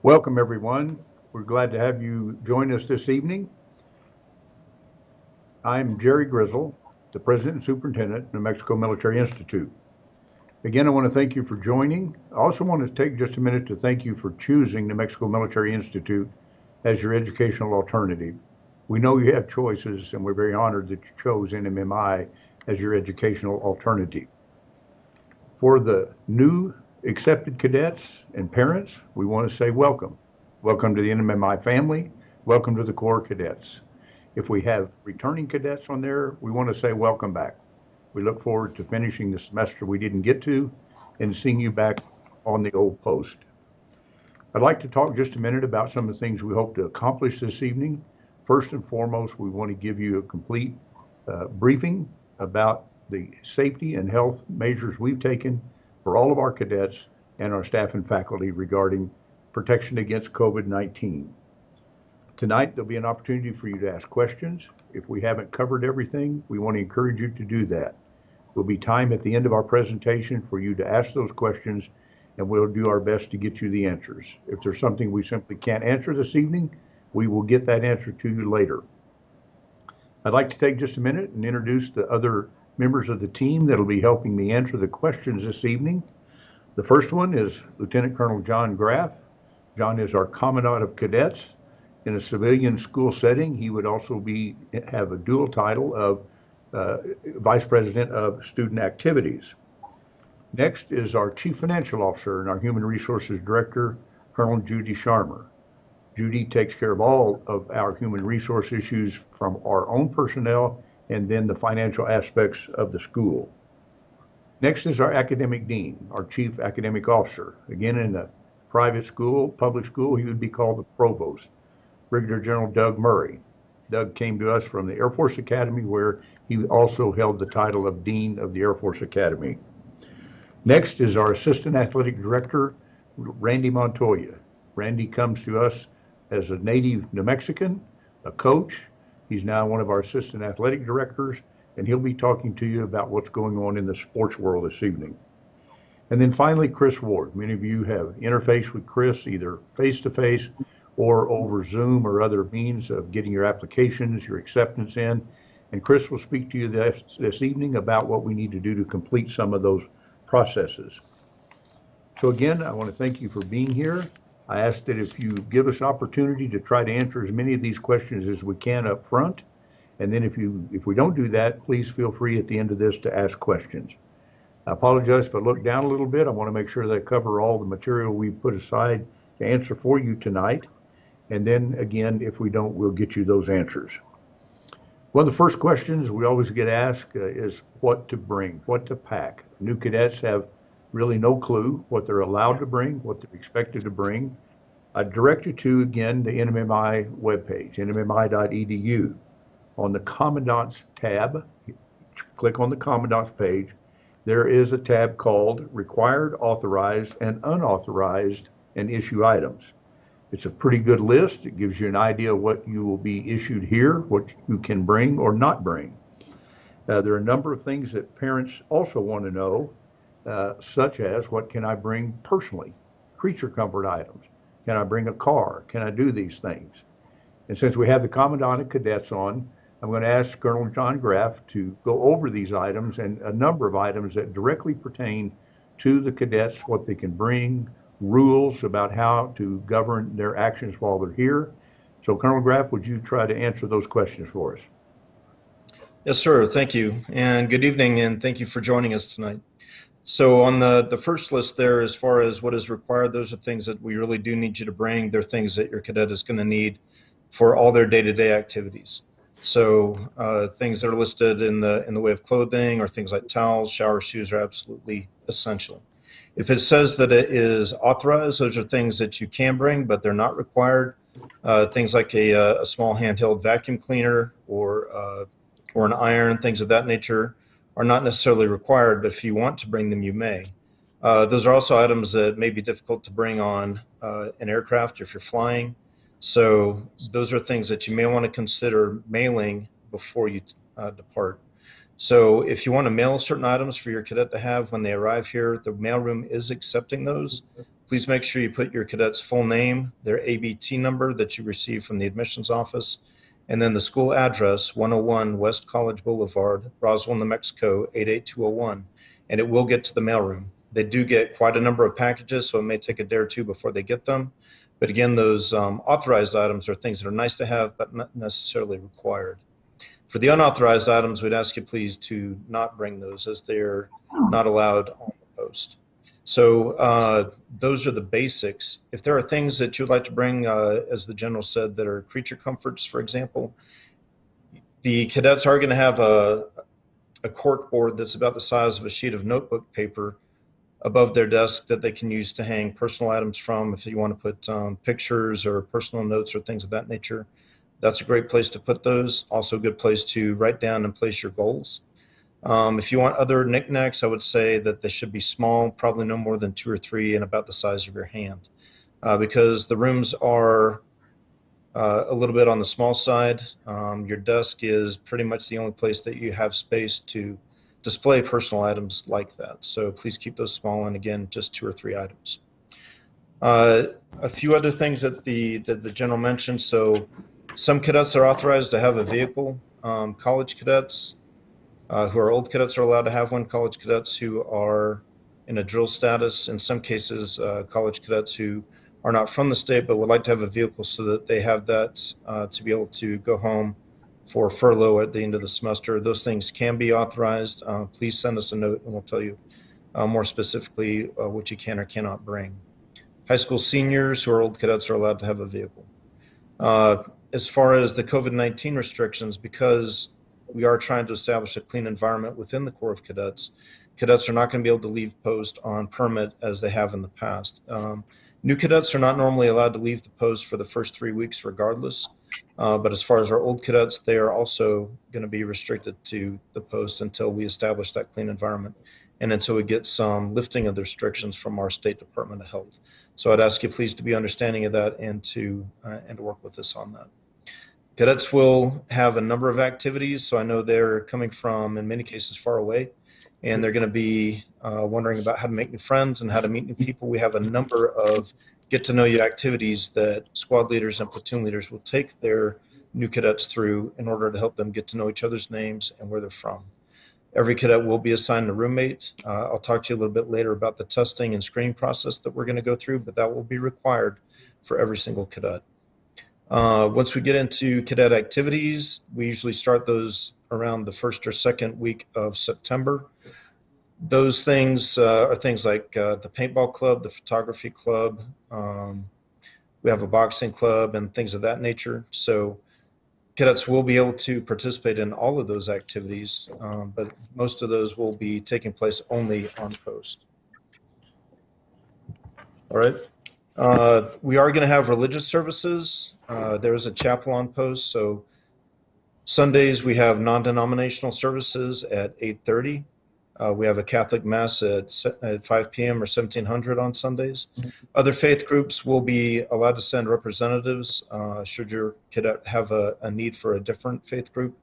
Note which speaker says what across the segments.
Speaker 1: Welcome, everyone. We're glad to have you join us this evening. I'm Jerry Grizzle, the President and Superintendent of New Mexico Military Institute. Again, I want to thank you for joining. I also want to take just a minute to thank you for choosing New Mexico Military Institute as your educational alternative. We know you have choices, and we're very honored that you chose Nmmi as your educational alternative. For the new accepted cadets and parents, we want to say welcome. Welcome to the Nmmi family. Welcome to the Corps Cadets. If we have returning cadets on there, we want to say welcome back. We look forward to finishing the semester we didn't get to and seeing you back on the old post. I'd like to talk just a minute about some of the things we hope to accomplish this evening. First and foremost, we want to give you a complete briefing about the safety and health measures we've taken for all of our cadets and our staff and faculty regarding protection against COVID-19. Tonight, there'll be an opportunity for you to ask questions. If we haven't covered everything, we want to encourage you to do that. There'll be time at the end of our presentation for you to ask those questions, and we'll do our best to get you the answers. If there's something we simply can't answer this evening, we will get that answer to you later. I'd like to take just a minute and introduce the other members of the team that'll be helping me answer the questions this evening. The first one is Lieutenant Colonel John Graf. John is our Commandant of Cadets. In a civilian school setting, he would also have a dual title of Vice President of Student Activities. Next is our Chief Financial Officer and our Human Resources Director, Colonel Judy Sharma. Judy takes care of all of our human resource issues from our own personnel and then the financial aspects of the school. Next is our Academic Dean, our Chief Academic Officer. Again, in a private school, public school, he would be called the Provost. Brigadier General Doug Murray. Doug came to us from the Air Force Academy, where he also held the title of Dean of the Air Force Academy. Next is our Assistant Athletic Director, Randy Montoya. Randy comes to us as a native New Mexican, a coach. He's now one of our Assistant Athletic Directors, and he'll be talking to you about what's going on in the sports world this evening. And then finally, Chris Ward. Many of you have interfaced with Chris either face-to-face or over Zoom or other means of getting your applications, your acceptance in. And Chris will speak to you this evening about what we need to do to complete some of those processes. So again, I want to thank you for being here. I ask that if you give us opportunity to try to answer as many of these questions as we can up front. And then if we don't do that, please feel free at the end of this to ask questions. I apologize if I look down a little bit. I want to make sure that I cover all the material we've put aside to answer for you tonight. And then again, if we don't, we'll get you those answers. One of the first questions we always get asked is what to bring, what to pack. New cadets have really no clue what they're allowed to bring, what they're expected to bring. I direct you to, again, the Nmmi webpage, nmmi.edu. On the Commandant's tab, click on the Commandant's page. There is a tab called Required, Authorized, and Unauthorized and Issue Items. It's a pretty good list. It gives you an idea of what you will be issued here, what you can bring or not bring. There are a number of things that parents also want to know, such as what can I bring personally? Creature comfort items. Can I bring a car? Can I do these things? And since we have the Commandant of Cadets on, I'm going to ask Colonel John Graf to go over these items and a number of items that directly pertain to the cadets, what they can bring, rules about how to govern their actions while they're here. So Colonel Graf, would you try to answer those questions for us?
Speaker 2: Yes, sir. Thank you. And good evening, and thank you for joining us tonight. So on the first list there, as far as what is required, those are things that we really do need you to bring. They're things that your cadet is going to need for all their day-to-day activities. So things that are listed in the way of clothing or things like towels, shower shoes are absolutely essential. If it says that it is authorized, those are things that you can bring, but they're not required. Things like a small handheld vacuum cleaner or an iron, things of that nature are not necessarily required, but if you want to bring them, you may. Those are also items that may be difficult to bring on an aircraft if you're flying. So those are things that you may want to consider mailing before you depart. So if you want to mail certain items for your cadet to have when they arrive here, the mailroom is accepting those. Please make sure you put your cadet's full name, their ABT number that you received from the admissions office, and then the school address, 101 West College Boulevard, Roswell, New Mexico, 88201, and it will get to the mailroom. They do get quite a number of packages, so it may take a day or two before they get them. But again, those authorized items are things that are nice to have, but not necessarily required. For the unauthorized items, we'd ask you please to not bring those, as they're not allowed on the post. So those are the basics. If there are things that you'd like to bring, as the general said, that are creature comforts, for example, the cadets are going to have a cork board that's about the size of a sheet of notebook paper above their desk that they can use to hang personal items from. If you want to put pictures or personal notes or things of that nature, that's a great place to put those. Also a good place to write down and place your goals. If you want other knickknacks, I would say that they should be small, probably no more than 2 or 3 and about the size of your hand, because the rooms are a little bit on the small side. Your desk is pretty much the only place that you have space to display personal items like that. So please keep those small, and again, just 2 or 3 items. A few other things that the general mentioned. So some cadets are authorized to have a vehicle. College cadets who are old cadets are allowed to have one. College cadets who are in a drill status, in some cases, college cadets who are not from the state but would like to have a vehicle so that they have that to be able to go home for furlough at the end of the semester. Those things can be authorized. Please send us a note and we'll tell you more specifically what you can or cannot bring. High school seniors who are old cadets are allowed to have a vehicle. As far as the COVID-19 restrictions, because we are trying to establish a clean environment within the Corps of Cadets, cadets are not going to be able to leave post on permit as they have in the past. New cadets are not normally allowed to leave the post for the first 3 weeks regardless. But as far as our old cadets, they are also going to be restricted to the post until we establish that clean environment and until we get some lifting of the restrictions from our State Department of Health. So I'd ask you please to be understanding of that and to work with us on that. Cadets will have a number of activities. So I know they're coming from, in many cases, far away, and they're going to be wondering about how to make new friends and how to meet new people. We have a number of get-to-know-you activities that squad leaders and platoon leaders will take their new cadets through in order to help them get to know each other's names and where they're from. Every cadet will be assigned a roommate. I'll talk to you a little bit later about the testing and screening process that we're going to go through, but that will be required for every single cadet. Once we get into cadet activities, we usually start those around the first or second week of September. Those things are things like the Paintball Club, the Photography Club. We have a boxing club and things of that nature. So cadets will be able to participate in all of those activities, but most of those will be taking place only on post. All right. We are going to have religious services. There's a chapel on post. So Sundays we have non-denominational services at 8:30. We have a Catholic Mass at 5 p.m. or 1700 on Sundays. Other faith groups will be allowed to send representatives should your cadet have a need for a different faith group.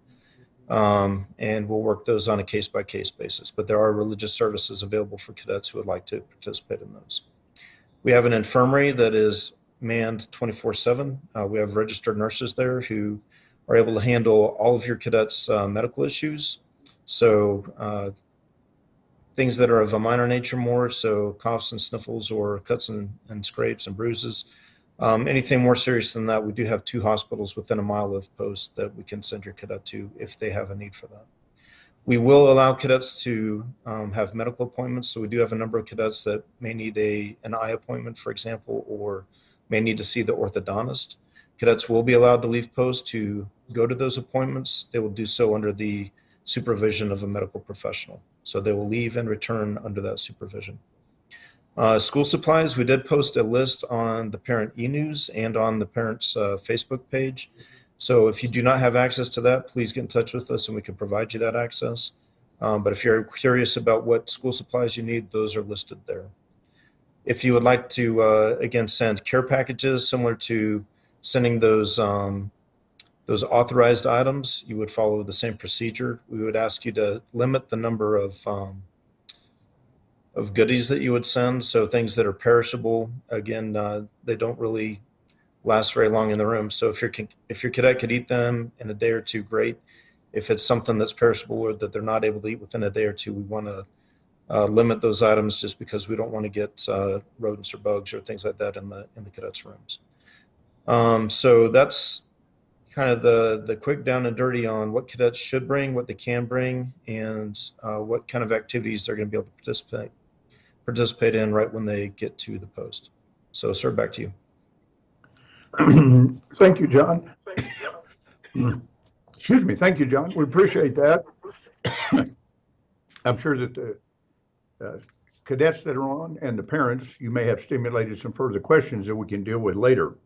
Speaker 2: And we'll work those on a case-by-case basis. But there are religious services available for cadets who would like to participate in those. We have an infirmary that is manned 24/7. We have registered nurses there who are able to handle all of your cadets' medical issues. So things that are of a minor nature more, so coughs and sniffles or cuts and scrapes and bruises. Anything more serious than that, we do have 2 hospitals within a mile of post that we can send your cadet to if they have a need for that. We will allow cadets to have medical appointments. So we do have a number of cadets that may need an eye appointment, for example, or may need to see the orthodontist. Cadets will be allowed to leave post to go to those appointments. They will do so under the supervision of a medical professional. So they will leave and return under that supervision. School supplies, we did post a list on the parent e-news and on the parents' Facebook page. So if you do not have access to that, please get in touch with us and we can provide you that access. But if you're curious about what school supplies you need, those are listed there. If you would like to, again, send care packages similar to sending those authorized items, you would follow the same procedure. We would ask you to limit the number of of goodies that you would send. So things that are perishable, again, they don't really last very long in the room. So if your cadet could eat them in a day or two, great. If it's something that's perishable or that they're not able to eat within a day or two, we want to limit those items, just because we don't want to get rodents or bugs or things like that in the cadets' rooms. So that's kind of the quick down and dirty on what cadets should bring, what they can bring, and what kind of activities they're going to be able to participate in right when they get to the post. So, sir, back to you.
Speaker 1: Thank you, John. Excuse me. Thank you, John. We appreciate that. I'm sure that the cadets that are on and the parents, you may have stimulated some further questions that we can deal with later.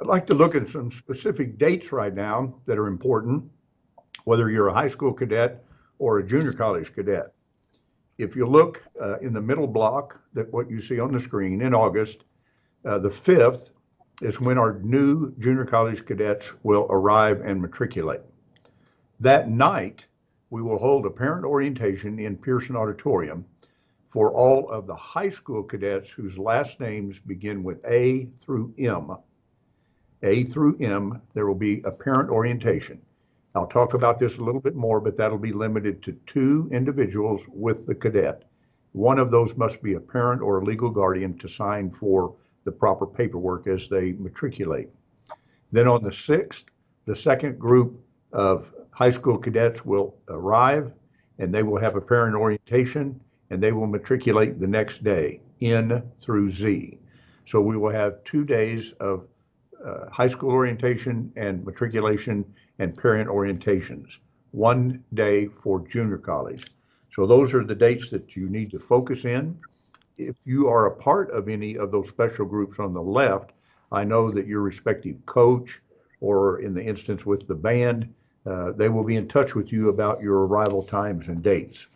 Speaker 1: I'd like to look at some specific dates right now that are important, whether you're a high school cadet or a junior college cadet. If you look in the middle block, that what you see on the screen in August, the 5th is when our new junior college cadets will arrive and matriculate. That night, we will hold a parent orientation in Pearson Auditorium for all of the high school cadets whose last names begin with A through M. A through M, there will be a parent orientation. I'll talk about this a little bit more, but that'll be limited to 2 individuals with the cadet. One of those must be a parent or a legal guardian to sign for the proper paperwork as they matriculate. Then on the 6th, the second group of high school cadets will arrive, and they will have a parent orientation, and they will matriculate the next day, N through Z. So we will have 2 days of high school orientation and matriculation and parent orientations, 1 day for junior college. So those are the dates that you need to focus in. If you are a part of any of those special groups on the left, I know that your respective coach, or in the instance with the band, they will be in touch with you about your arrival times and dates.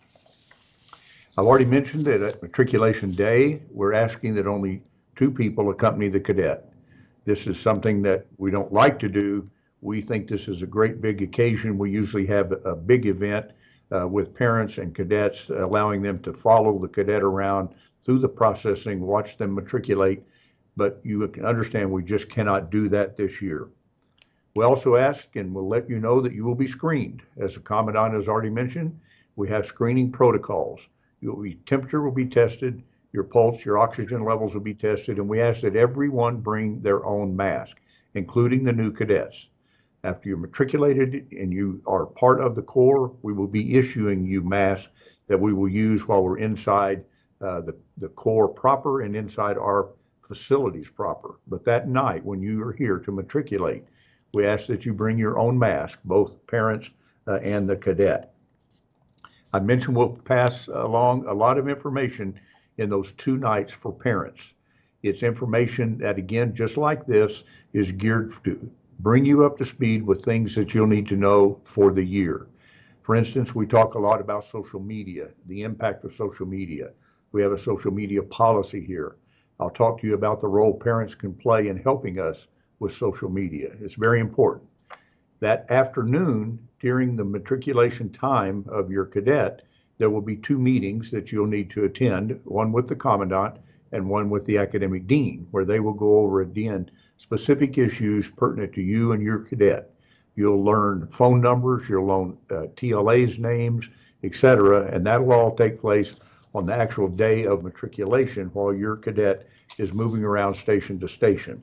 Speaker 1: I've already mentioned that at matriculation day, we're asking that only 2 people accompany the cadet. This is something that we don't like to do. We think this is a great big occasion. We usually have a big event with parents and cadets, allowing them to follow the cadet around through the processing, watch them matriculate, but you can understand we just cannot do that this year. We also ask, and we'll let you know, that you will be screened. As the Commandant has already mentioned, we have screening protocols. Your temperature will be tested, your pulse, your oxygen levels will be tested, and we ask that everyone bring their own mask, including the new cadets. After you're matriculated and you are part of the Corps, we will be issuing you masks that we will use while we're inside the Corps proper and inside our facilities proper. But that night, when you are here to matriculate, we ask that you bring your own mask, both parents and the cadet. I mentioned we'll pass along a lot of information in those 2 nights for parents. It's information that, again, just like this, is geared to bring you up to speed with things that you'll need to know for the year. For instance, we talk a lot about social media, the impact of social media. We have a social media policy here. I'll talk to you about the role parents can play in helping us with social media. It's very important. That afternoon, during the matriculation time of your cadet, there will be 2 meetings that you'll need to attend, one with the Commandant and one with the academic dean, where they will go over, again, specific issues pertinent to you and your cadet. You'll learn phone numbers, you'll learn TLA's names, etc., and that'll all take place on the actual day of matriculation while your cadet is moving around station to station.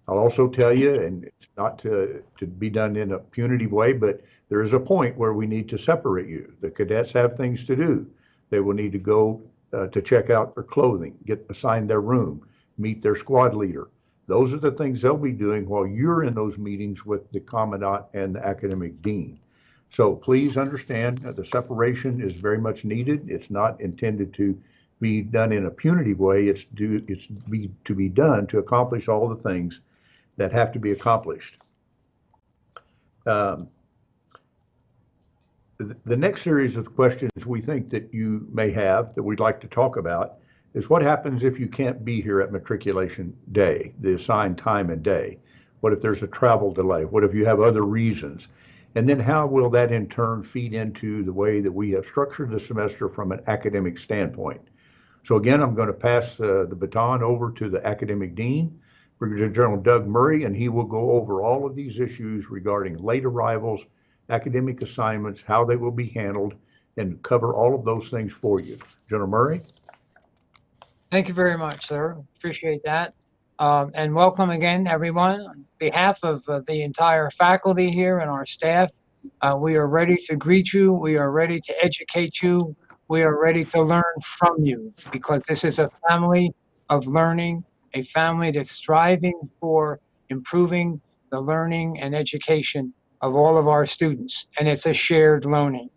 Speaker 1: I'll also tell you, and it's not to be done in a punitive way, but there is a point where we need to separate you. The cadets have things to do. They will need to go to check out their clothing, get assigned their room, meet their squad leader. Those are the things they'll be doing while you're in those meetings with the Commandant and the academic dean. So please understand the separation is very much needed. It's not intended to be done in a punitive way. It's to be done to accomplish all the things that have to be accomplished. The next series of questions we think that you may have that we'd like to talk about is what happens if you can't be here at matriculation day, the assigned time and day? What if there's a travel delay? What if you have other reasons? And then how will that in turn feed into the way that we have structured the semester from an academic standpoint? So again, I'm going to pass the baton over to the academic dean, Brigadier General Doug Murray, and he will go over all of these issues regarding late arrivals, academic assignments, how they will be handled, and cover all of those things for you. General Murray?
Speaker 3: Thank you very much, sir. Appreciate that. And welcome again, everyone. On behalf of the entire faculty here and our staff, we are ready to greet you. We are ready to educate you. We are ready to learn from you because this is a family of learning, a family that's striving for improving the learning and education of all of our students. And it's a shared learning.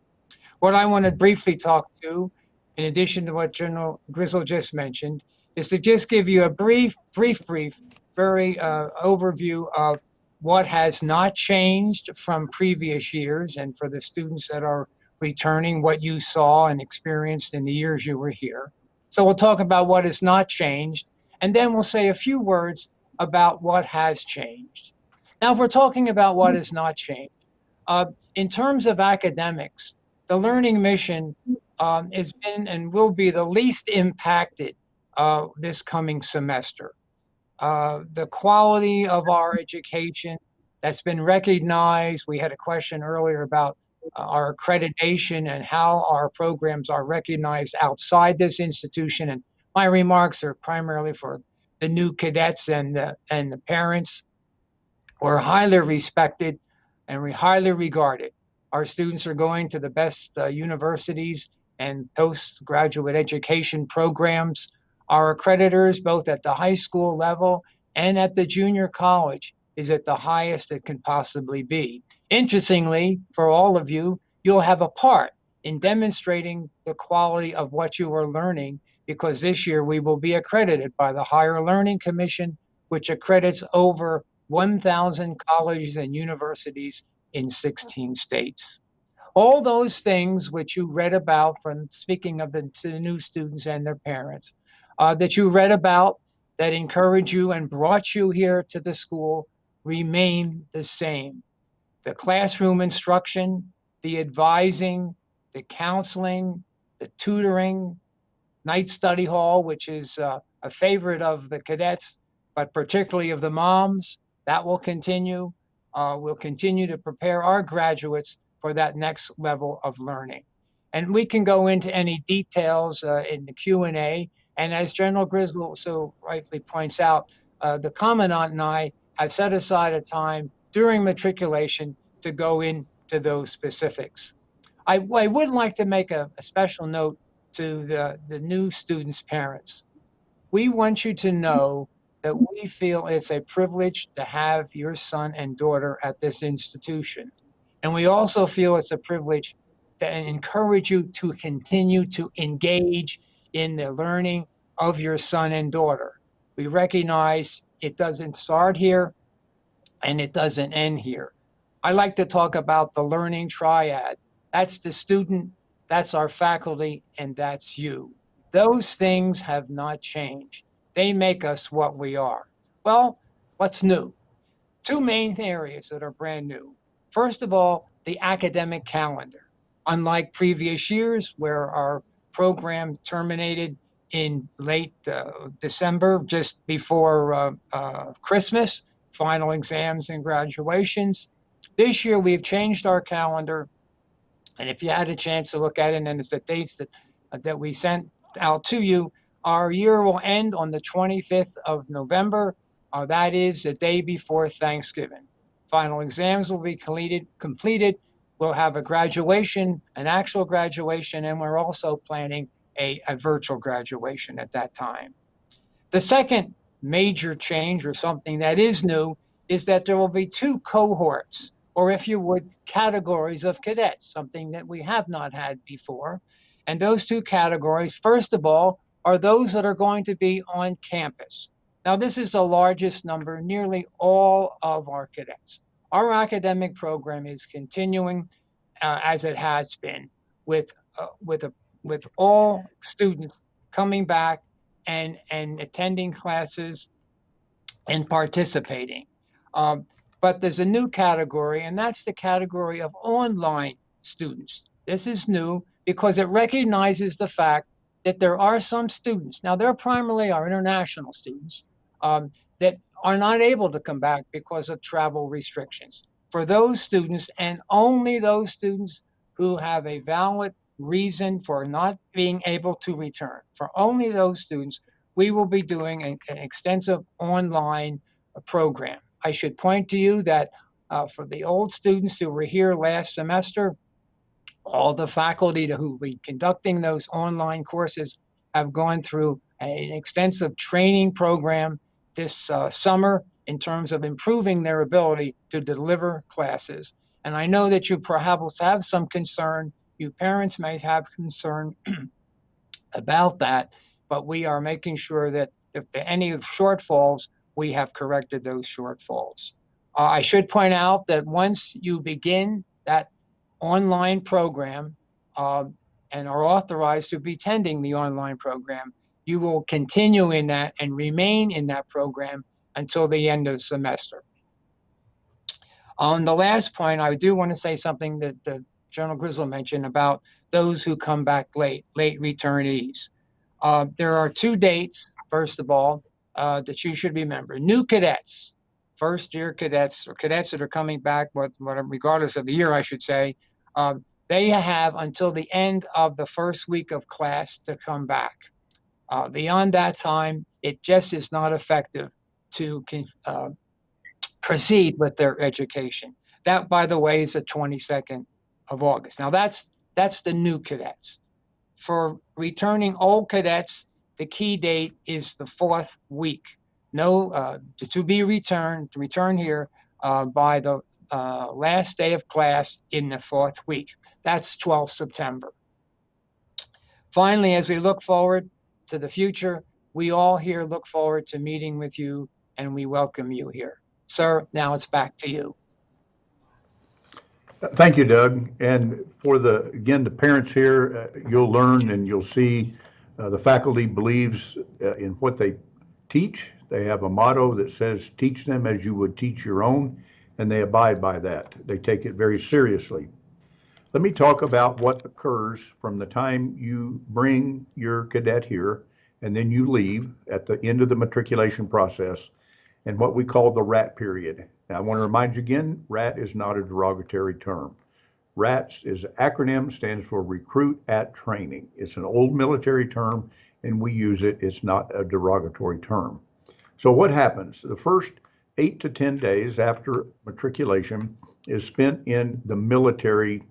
Speaker 3: What I want to briefly talk to, in addition to what General Grizzle just mentioned, is to just give you a brief, very overview of what has not changed from previous years, and for the students that are returning, what you saw and experienced in the years you were here. So we'll talk about what has not changed, and then we'll say a few words about what has changed. Now, if we're talking about what has not changed, in terms of academics, the learning mission has been and will be the least impacted this coming semester. The quality of our education that's been recognized. We had a question earlier about our accreditation and how our programs are recognized outside this institution. And my remarks are primarily for the new cadets and the parents. We're highly respected and we highly regarded. Our students are going to the best universities and postgraduate education programs. Our accreditors, both at the high school level and at the junior college, is at the highest it can possibly be. Interestingly, for all of you, you'll have a part in demonstrating the quality of what you are learning because this year we will be accredited by the Higher Learning Commission, which accredits over 1,000 colleges and universities in 16 states. All those things which you read about from speaking of to the new students and their parents, that you read about that encouraged you and brought you here to the school remain the same. The classroom instruction, the advising, the counseling, the tutoring, night study hall, which is a favorite of the cadets, but particularly of the moms, that will continue. We'll continue to prepare our graduates for that next level of learning. And we can go into any details in the Q&A. And as General Griswold so rightly points out, the Commandant and I have set aside a time during matriculation to go into those specifics. I would like to make a special note to the new students' parents. We want you to know that we feel it's a privilege to have your son and daughter at this institution. And we also feel it's a privilege to encourage you to continue to engage in the learning of your son and daughter. We recognize it doesn't start here and it doesn't end here. I like to talk about the learning triad. That's the student, that's our faculty, and that's you. Those things have not changed. They make us what we are. Well, what's new? Two main areas that are brand new. First of all, the academic calendar. Unlike previous years where our program terminated in late December, just before Christmas, final exams and graduations. This year, we've changed our calendar. And if you had a chance to look at it, and it's the dates that we sent out to you, our year will end on the 25th of November. That is the day before Thanksgiving. Final exams will be completed. We'll have a graduation, an actual graduation, and we're also planning a virtual graduation at that time. The second major change, or something that is new, is that there will be two cohorts, or if you would, categories of cadets, something that we have not had before. And those two categories, first of all, are those that are going to be on campus. Now, this is the largest number, nearly all of our cadets. Our academic program is continuing as it has been, with all students coming back and attending classes and participating. But there's a new category, and that's the category of online students. This is new because it recognizes the fact that there are some students, now they're primarily our international students, that are not able to come back because of travel restrictions. For those students, and only those students who have a valid reason for not being able to return, for only those students, we will be doing an extensive online program. I should point to you that for the old students who were here last semester, all the faculty who will be conducting those online courses have gone through an extensive training program this summer in terms of improving their ability to deliver classes. And I know that you perhaps have some concern, you parents may have concern about that, but we are making sure that if there are any shortfalls, we have corrected those shortfalls. I should point out that once you begin that online program and are authorized to be attending the online program, you will continue in that and remain in that program until the end of the semester. On the last point, I do want to say something that General Griswold mentioned about those who come back late returnees. There are 2 dates, first of all, that you should remember. New cadets, first-year cadets, or cadets that are coming back, regardless of the year, I should say, they have until the end of the first week of class to come back. Beyond that time, it just is not effective to proceed with their education. That, by the way, is the 22nd of August. Now, that's the new cadets. For returning old cadets, the key date is the 4th week. To return here by the last day of class in the 4th week. That's 12th September. Finally, as we look forward to the future, we all here look forward to meeting with you, and we welcome you here. Sir, now it's back to you.
Speaker 1: Thank you, Doug. And for again, the parents here, you'll learn and you'll see the faculty believes in what they teach. They have a motto that says, teach them as you would teach your own, and they abide by that. They take it very seriously. Let me talk about what occurs from the time you bring your cadet here and then you leave at the end of the matriculation process, and what we call the RAT period. Now, I want to remind you again, RAT is not a derogatory term. RAT is an acronym, stands for Recruit at Training. It's an old military term, and we use it. It's not a derogatory term. So what happens? The first 8 to 10 days after matriculation is spent in the military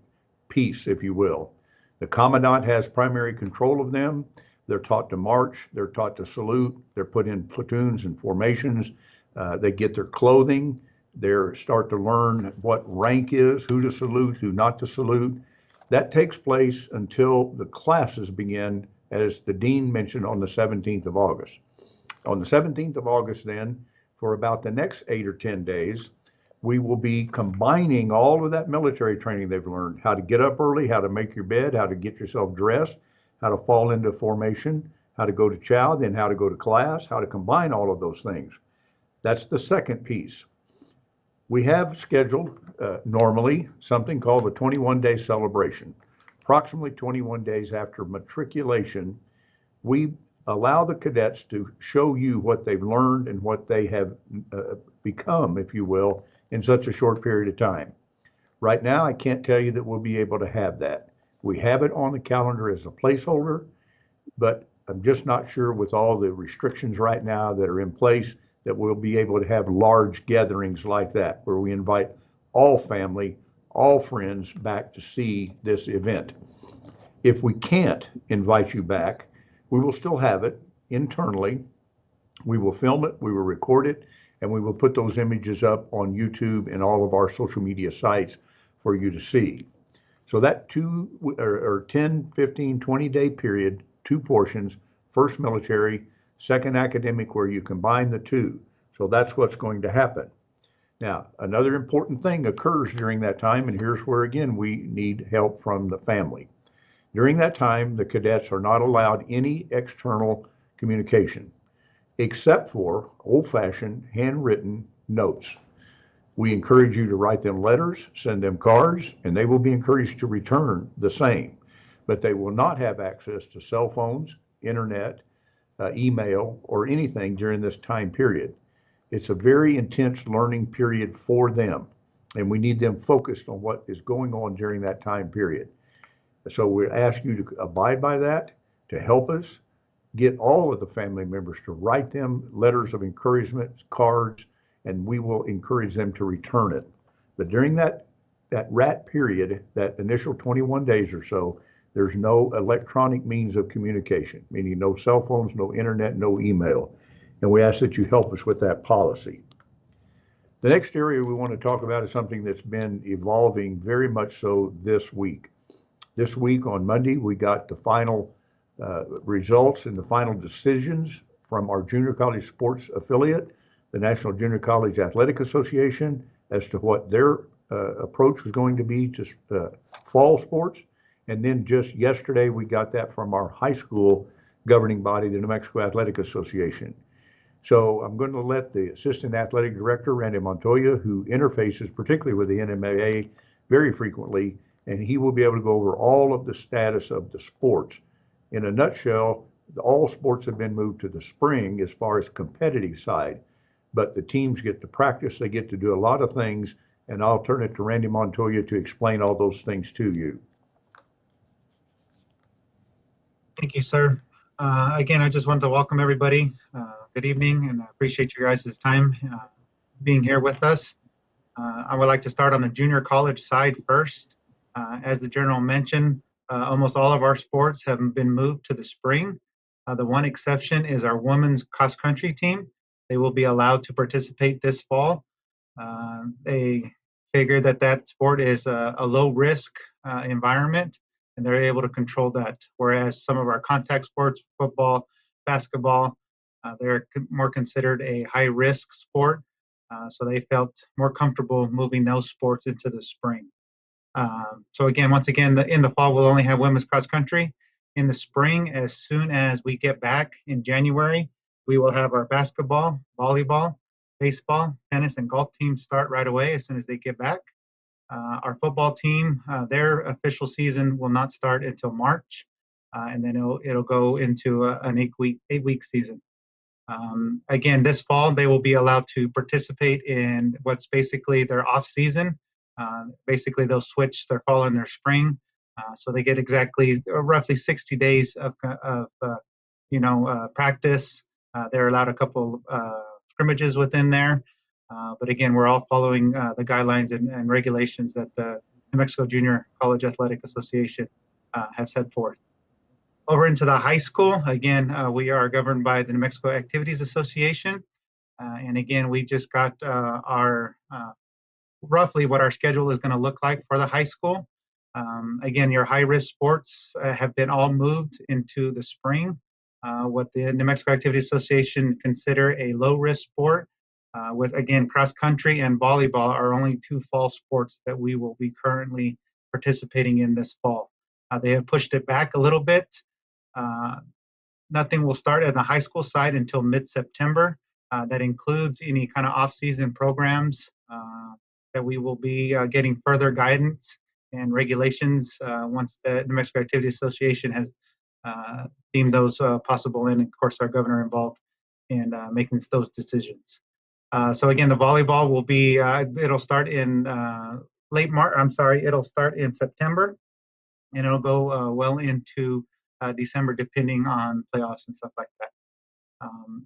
Speaker 1: piece, if you will. The commandant has primary control of them. They're taught to march. They're taught to salute. They're put in platoons and formations. They get their clothing. They start to learn what rank is, who to salute, who not to salute. That takes place until the classes begin, as the dean mentioned, on the 17th of August. On the 17th of August, then, for about the next 8 or 10 days, we will be combining all of that military training they've learned, how to get up early, how to make your bed, how to get yourself dressed, how to fall into formation, how to go to chow, then how to go to class, how to combine all of those things. That's the second piece. We have scheduled normally something called a 21-day celebration. Approximately 21 days after matriculation, we allow the cadets to show you what they've learned and what they have become, if you will, in such a short period of time. Right now, I can't tell you that we'll be able to have that. We have it on the calendar as a placeholder, but I'm just not sure with all the restrictions right now that are in place that we'll be able to have large gatherings like that, where we invite all family, all friends back to see this event. If we can't invite you back, we will still have it internally. We will film it, we will record it, and we will put those images up on YouTube and all of our social media sites for you to see. So that 10, 15, 20-day period, 2 portions, first military, second academic, where you combine the 2. So that's what's going to happen. Now, another important thing occurs during that time, and here's where, again, we need help from the family. During that time, the cadets are not allowed any external communication, except for old-fashioned handwritten notes. We encourage you to write them letters, send them cards, and they will be encouraged to return the same. but they will not have access to cell phones, internet, email, or anything during this time period. It's a very intense learning period for them, and we need them focused on what is going on during that time period. So we ask you to abide by that, to help us get all of the family members to write them letters of encouragement, cards, and we will encourage them to return it. But during that rat period, that initial 21 days or so, there's no electronic means of communication, meaning no cell phones, no internet, no email. And we ask that you help us with that policy. The next area we want to talk about is something that's been evolving very much so this week. This week on Monday, we got the final results and the final decisions from our junior college sports affiliate, the National Junior College Athletic Association, as to what their approach was going to be to fall sports. And then just yesterday, we got that from our high school governing body, the New Mexico Athletic Association. So I'm going to let the Assistant Athletic Director, Randy Montoya, who interfaces particularly with the NMAA very frequently, and he will be able to go over all of the status of the sports. In a nutshell, all sports have been moved to the spring as far as competitive side, but the teams get to practice, they get to do a lot of things, and I'll turn it to Randy Montoya to explain all those things to you.
Speaker 4: Thank you, sir. Again, I just wanted to welcome everybody. Good evening, and I appreciate you guys' time being here with us. I would like to start on the junior college side first. As the general mentioned, almost all of our sports have been moved to the spring. The one exception is our women's cross country team. They will be allowed to participate this fall. They figure that sport is a low risk environment, and they're able to control that. Whereas some of our contact sports, football, basketball, they're more considered a high risk sport. So they felt more comfortable moving those sports into the spring. So again, once again, in the fall, we'll only have women's cross country. In the spring, as soon as we get back in January, we will have our basketball, volleyball, baseball, tennis, and golf teams start right away as soon as they get back. Our football team, their official season will not start until March, and then it'll go into an 8-week season. Again, this fall, they will be allowed to participate in what's basically their off season. Basically, they'll switch their fall and their spring. So they get exactly roughly 60 days of practice. They're allowed a couple scrimmages within there. But again, we're all following the guidelines and regulations that the New Mexico Junior College Athletic Association have set forth. Over into the high school, again, we are governed by the New Mexico Activities Association. And again, we just got our roughly what our schedule is going to look like for the high school. Again, your high-risk sports have been all moved into the spring. What the New Mexico Activities Association consider a low-risk sport, with, again, cross-country and volleyball are only two fall sports that we will be currently participating in this fall. They have pushed it back a little bit. Nothing will start at the high school side until mid-September. That includes any kind of off-season programs that we will be getting further guidance and regulations once the New Mexico Activities Association has deemed those possible, and of course our governor involved in making those decisions. So again, the volleyball will be, it'll start in late March, it'll start in September, and it'll go well into December, depending on playoffs and stuff like that.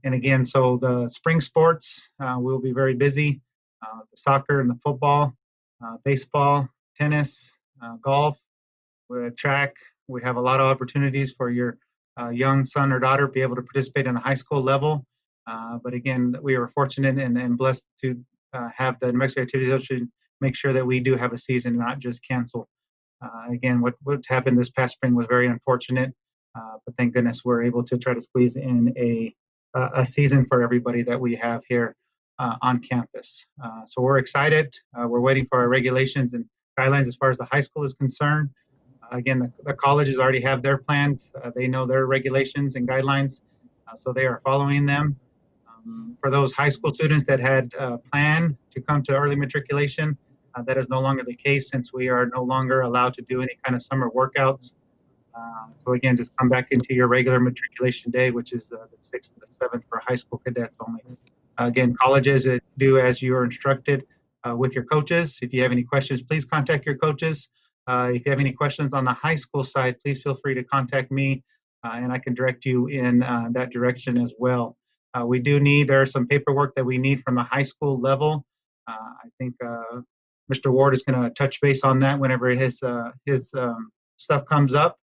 Speaker 4: And again, so the spring sports, we'll be very busy. The soccer and the football, baseball, tennis, golf, track. We have a lot of opportunities for your young son or daughter to be able to participate in a high school level. But again, we are fortunate and blessed to have the New Mexico Activities Association make sure that we do have a season, not just cancel. Again, what happened this past spring was very unfortunate, but thank goodness we're able to try to squeeze in a season for everybody that we have here on campus. So we're excited. We're waiting for our regulations and guidelines as far as the high school is concerned. Again, the colleges already have their plans. They know their regulations and guidelines, so they are following them. For those high school students that had planned to come to early matriculation, that is no longer the case, since we are no longer allowed to do any kind of summer workouts. So again, just come back into your regular matriculation day, which is the 6th and the 7th for high school cadets only. Again, colleges do as you are instructed with your coaches. If you have any questions, please contact your coaches. If you have any questions on the high school side, please feel free to contact me, and I can direct you in that direction as well. There are some paperwork that we need from the high school level. I think Mr. Ward is going to touch base on that whenever his stuff comes up.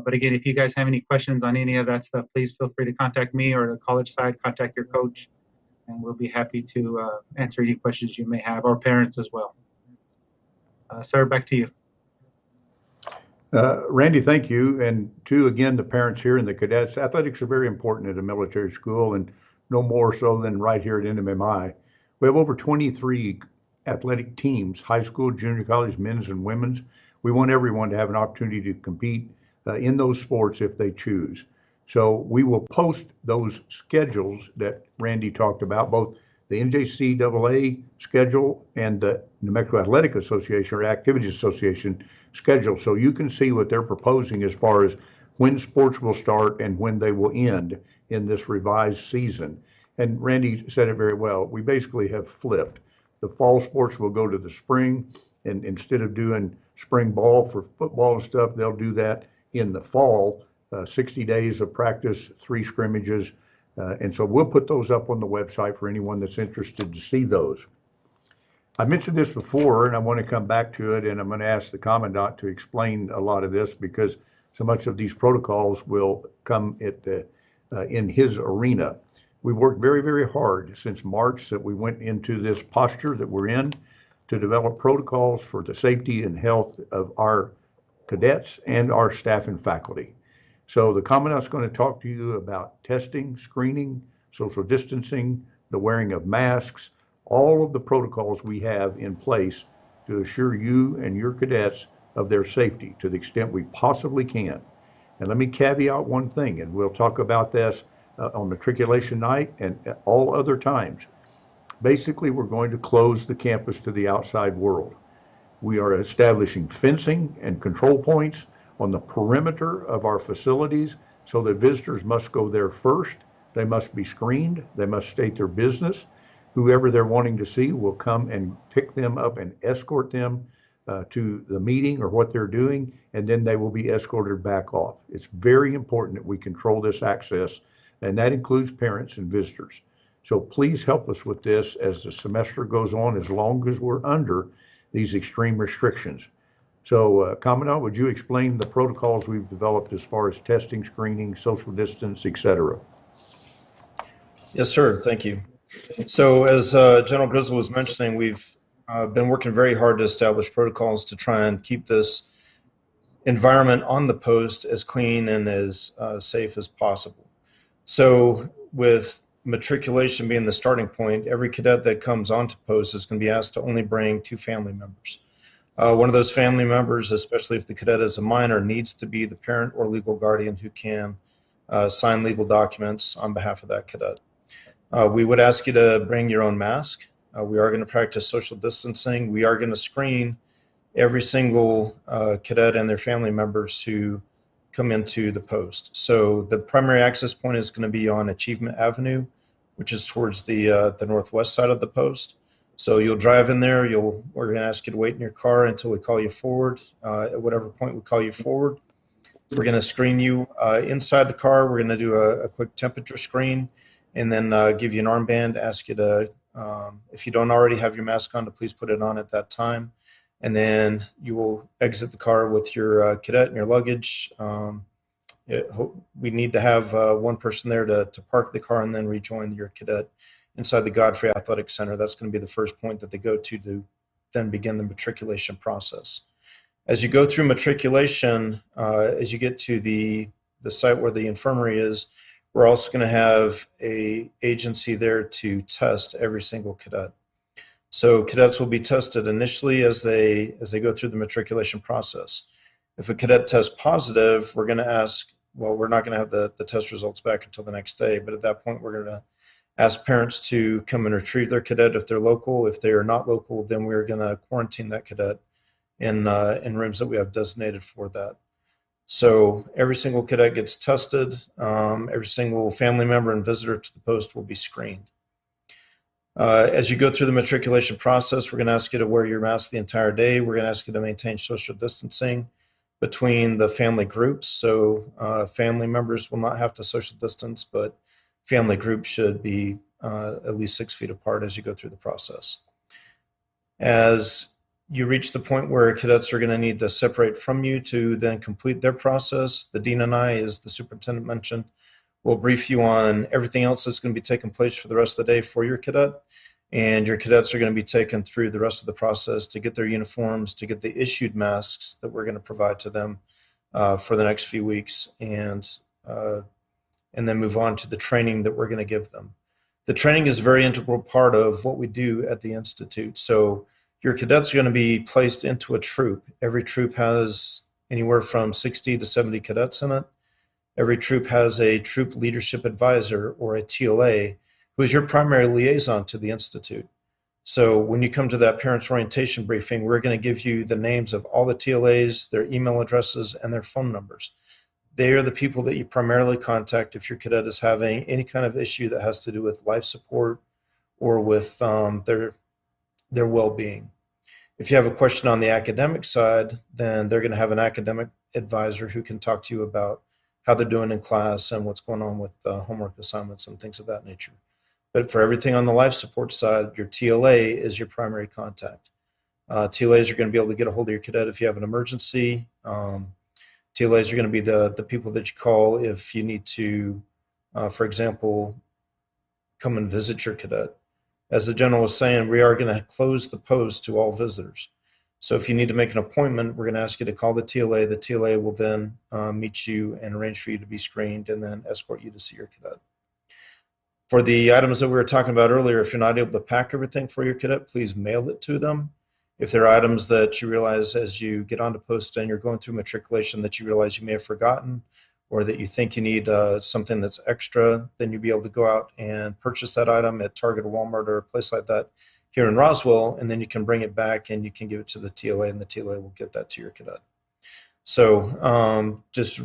Speaker 4: But again, if you guys have any questions on any of that stuff, please feel free to contact me, or the college side, contact your coach, and we'll be happy to answer any questions you may have, or parents as well. Sir, back to you.
Speaker 1: Randy, thank you. And to, again, the parents here and the cadets, athletics are very important at a military school, and no more so than right here at Nmmi. We have over 23 athletic teams, high school, junior college, men's and women's. We want everyone to have an opportunity to compete in those sports if they choose. So we will post those schedules that Randy talked about, both the NJCAA schedule and the New Mexico Athletic Association or Activities Association schedule, so you can see what they're proposing as far as when sports will start and when they will end in this revised season. And Randy said it very well. We basically have flipped. The fall sports will go to the spring, and instead of doing spring ball for football and stuff, they'll do that in the fall, 60 days of practice, 3 scrimmages. And so we'll put those up on the website for anyone that's interested to see those. I mentioned this before, and I want to come back to it, and I'm going to ask the Commandant to explain a lot of this because so much of these protocols will come in his arena. We worked very, very hard since March that we went into this posture that we're in to develop protocols for the safety and health of our cadets and our staff and faculty. So the Commandant's going to talk to you about testing, screening, social distancing, the wearing of masks, all of the protocols we have in place to assure you and your cadets of their safety to the extent we possibly can. And let me caveat one thing, and we'll talk about this on matriculation night and all other times. Basically, we're going to close the campus to the outside world. We are establishing fencing and control points on the perimeter of our facilities so that visitors must go there first. They must be screened. They must state their business. Whoever they're wanting to see will come and pick them up and escort them to the meeting or what they're doing, and then they will be escorted back off. It's very important that we control this access, and that includes parents and visitors. So please help us with this as the semester goes on, as long as we're under these extreme restrictions. So, Commandant, would you explain the protocols we've developed as far as testing, screening, social distance, et cetera?
Speaker 2: Yes, sir. Thank you. So as General Grizzle was mentioning, we've been working very hard to establish protocols to try and keep this environment on the post as clean and as safe as possible. So with matriculation being the starting point, every cadet that comes onto post is going to be asked to only bring 2 family members. One of those family members, especially if the cadet is a minor, needs to be the parent or legal guardian who can sign legal documents on behalf of that cadet. We would ask you to bring your own mask. We are going to practice social distancing. We are going to screen every single cadet and their family members who come into the post. So the primary access point is going to be on Achievement Avenue, which is towards the northwest side of the post. So you'll drive in there. We're going to ask you to wait in your car until we call you forward. At whatever point we call you forward, we're going to screen you inside the car. We're going to do a quick temperature screen, and then give you an armband, ask you to, if you don't already have your mask on, to please put it on at that time. And then you will exit the car with your cadet and your luggage. We need to have one person there to park the car and then rejoin your cadet inside the Godfrey Athletic Center. That's going to be the first point that they go to then begin the matriculation process. As you go through matriculation, as you get to the site where the infirmary is, we're also going to have an agency there to test every single cadet. So cadets will be tested initially as they go through the matriculation process. If a cadet tests positive, we're going to ask, well, we're not going to have the test results back until the next day, but at that point we're going to ask parents to come and retrieve their cadet if they're local. If they are not local, then we're going to quarantine that cadet in rooms that we have designated for that. So every single cadet gets tested. Every single family member and visitor to the post will be screened. As you go through the matriculation process, we're going to ask you to wear your mask the entire day. We're going to ask you to maintain social distancing between the family groups. So family members will not have to social distance, but family groups should be at least 6 feet apart as you go through the process. As you reach the point where cadets are going to need to separate from you to then complete their process, the dean and I, as the superintendent mentioned, will brief you on everything else that's going to be taking place for the rest of the day for your cadet. And your cadets are going to be taken through the rest of the process to get their uniforms, to get the issued masks that we're going to provide to them for the next few weeks, and then move on to the training that we're going to give them. The training is a very integral part of what we do at the Institute. So your cadets are going to be placed into a troop. Every troop has anywhere from 60 to 70 cadets in it. Every troop has a troop leadership advisor, or a TLA, who is your primary liaison to the Institute. So when you come to that parents orientation briefing, we're going to give you the names of all the TLAs, their email addresses, and their phone numbers. They are the people that you primarily contact if your cadet is having any kind of issue that has to do with life support or with their well-being. If you have a question on the academic side, then they're going to have an academic advisor who can talk to you about how they're doing in class and what's going on with homework assignments and things of that nature. But for everything on the life support side, your TLA is your primary contact. TLAs are going to be able to get a hold of your cadet if you have an emergency. TLAs are going to be the people that you call if you need to, for example, come and visit your cadet. As the general was saying, we are going to close the post to all visitors. So if you need to make an appointment, we're going to ask you to call the TLA. The TLA will then meet you and arrange for you to be screened and then escort you to see your cadet. For the items that we were talking about earlier, if you're not able to pack everything for your cadet, please mail it to them. If there are items that you realize as you get onto post and you're going through matriculation that you realize you may have forgotten, or that you think you need something that's extra, then you'll be able to go out and purchase that item at Target or Walmart or a place like that here in Roswell, and then you can bring it back and you can give it to the TLA, and the TLA will get that to your cadet. So just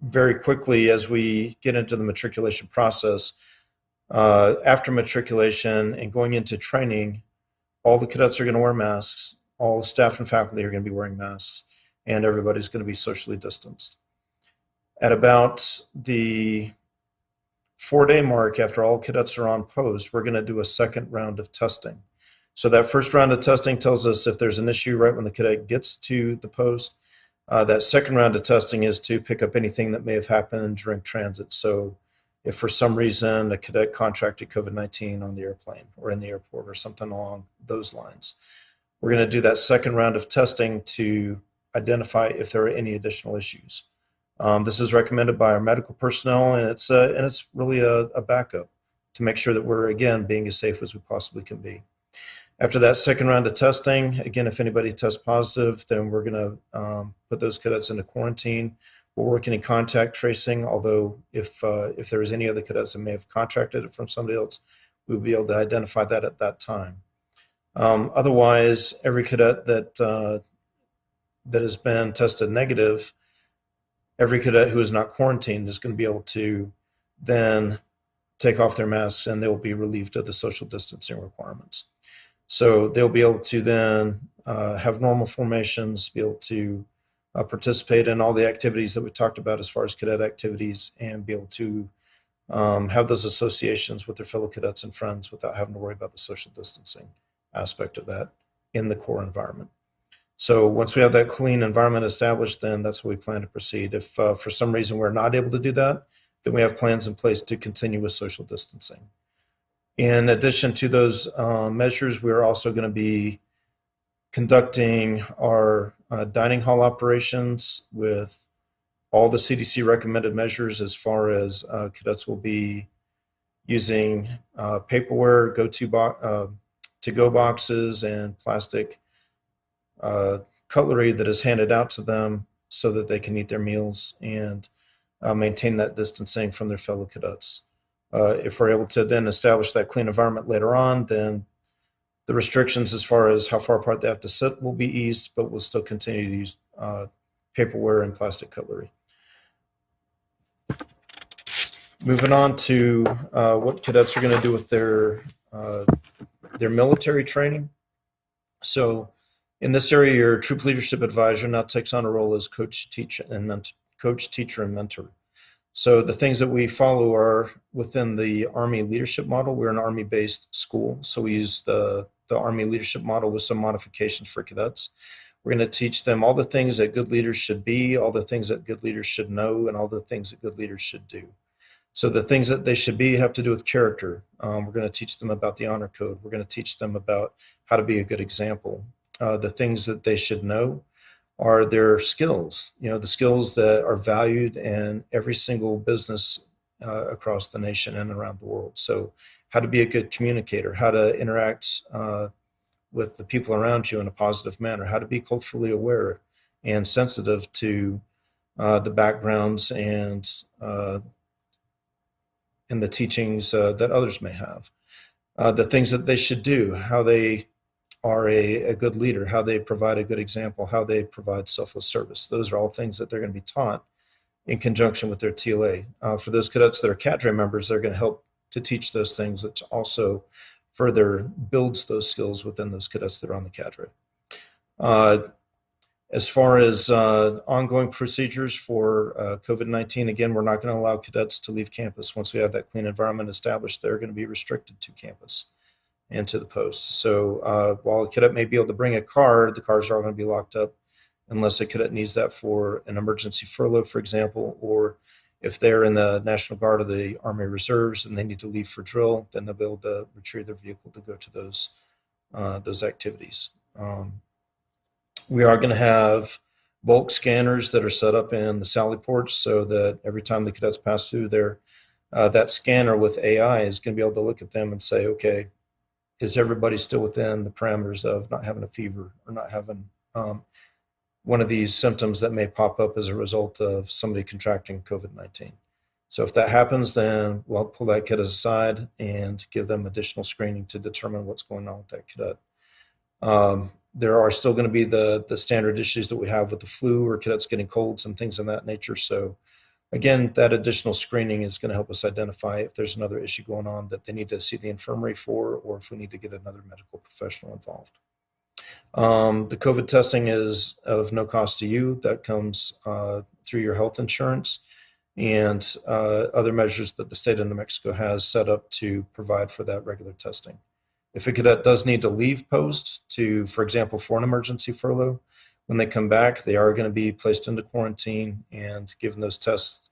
Speaker 2: very quickly, as we get into the matriculation process, after matriculation and going into training, all the cadets are going to wear masks, all the staff and faculty are going to be wearing masks, and everybody's going to be socially distanced. At about the 4-day mark, after all cadets are on post, we're going to do a second round of testing. So that first round of testing tells us if there's an issue right when the cadet gets to the post. That second round of testing is to pick up anything that may have happened during transit. So if for some reason a cadet contracted COVID-19 on the airplane or in the airport or something along those lines, we're going to do that second round of testing to identify if there are any additional issues. This is recommended by our medical personnel, and it's really a backup to make sure that we're, again, being as safe as we possibly can be. After that second round of testing, again, if anybody tests positive, then we're going to put those cadets into quarantine. We're working in contact tracing, although if there is any other cadets that may have contracted it from somebody else, we'll be able to identify that at that time. Otherwise, every cadet that has been tested negative, every cadet who is not quarantined is going to be able to then take off their masks, and they'll be relieved of the social distancing requirements. So they'll be able to then have normal formations, be able to participate in all the activities that we talked about as far as cadet activities, and be able to have those associations with their fellow cadets and friends without having to worry about the social distancing aspect of that in the core environment. So once we have that clean environment established, then that's what we plan to proceed. If for some reason we're not able to do that, then we have plans in place to continue with social distancing. In addition to those measures, we're also going to be conducting our dining hall operations with all the CDC recommended measures as far as cadets will be using paperware, to-go boxes, and plastic cutlery that is handed out to them so that they can eat their meals and maintain that distancing from their fellow cadets. If we're able to then establish that clean environment later on, then the restrictions as far as how far apart they have to sit will be eased, but we'll still continue to use paperware, and plastic cutlery. Moving on to what cadets are going to do with their military training. So in this area, your troop leadership advisor now takes on a role as coach, teacher, and mentor. So the things that we follow are within the Army leadership model. We're an Army-based school, so we use the Army leadership model with some modifications for cadets. We're going to teach them all the things that good leaders should be, all the things that good leaders should know, and all the things that good leaders should do. So the things that they should be have to do with character. We're going to teach them about the honor code. We're going to teach them about how to be a good example. The things that they should know are their skills, the skills that are valued in every single business across the nation and around the world. So how to be a good communicator, how to interact with the people around you in a positive manner, how to be culturally aware and sensitive to the backgrounds and the teachings that others may have. The things that they should do, how they are a good leader, how they provide a good example, how they provide selfless service. Those are all things that they're going to be taught in conjunction with their TLA. For those cadets that are cadre members, they're going to help to teach those things, which also further builds those skills within those cadets that are on the cadre. As far as ongoing procedures for COVID-19, again, we're not going to allow cadets to leave campus. Once we have that clean environment established, they're going to be restricted to campus and to the post. So while a cadet may be able to bring a car, the cars are all going to be locked up unless a cadet needs that for an emergency furlough, for example, or if they're in the National Guard or the Army Reserves and they need to leave for drill, then they'll be able to retrieve their vehicle to go to those activities. We are going to have bulk scanners that are set up in the sally ports so that every time the cadets pass through there, that scanner with AI is going to be able to look at them and say, okay, is everybody still within the parameters of not having a fever or not having one of these symptoms that may pop up as a result of somebody contracting COVID-19? So if that happens, then we'll pull that cadet aside and give them additional screening to determine what's going on with that cadet. There are still going to be the standard issues that we have with the flu or cadets getting colds and things of that nature. So again, that additional screening is going to help us identify if there's another issue going on that they need to see the infirmary for, or if we need to get another medical professional involved. The COVID testing is of no cost to you. That comes through your health insurance and other measures that the state of New Mexico has set up to provide for that regular testing. If a cadet does need to leave post to, for example, for an emergency furlough, when they come back, they are going to be placed into quarantine and given those tests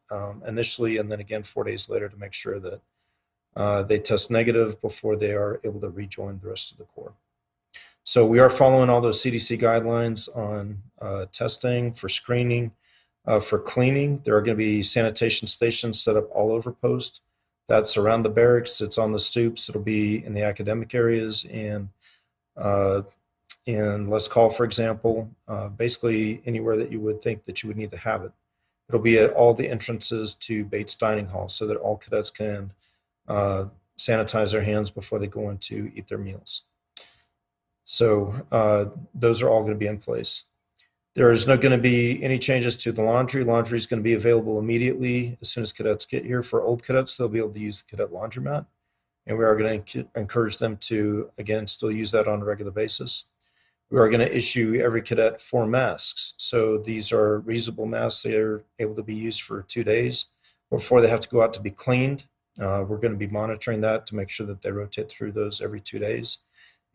Speaker 2: initially, and then again 4 days later to make sure that they test negative before they are able to rejoin the rest of the Corps. So we are following all those CDC guidelines on testing, for screening, for cleaning. There are going to be sanitation stations set up all over post. That's around the barracks. It's on the stoops. It'll be in the academic areas and in Les Call, for example, basically anywhere that you would think that you would need to have it. It'll be at all the entrances to Bates Dining Hall so that all cadets can sanitize their hands before they go in to eat their meals. So those are all going to be in place. There is not going to be any changes to the laundry. Laundry is going to be available immediately as soon as cadets get here. For old cadets, they'll be able to use the cadet laundromat. And we are going to encourage them to, again, still use that on a regular basis. We are going to issue every cadet 4 masks. So these are reusable masks. They are able to be used for 2 days before they have to go out to be cleaned. We're going to be monitoring that to make sure that they rotate through those every 2 days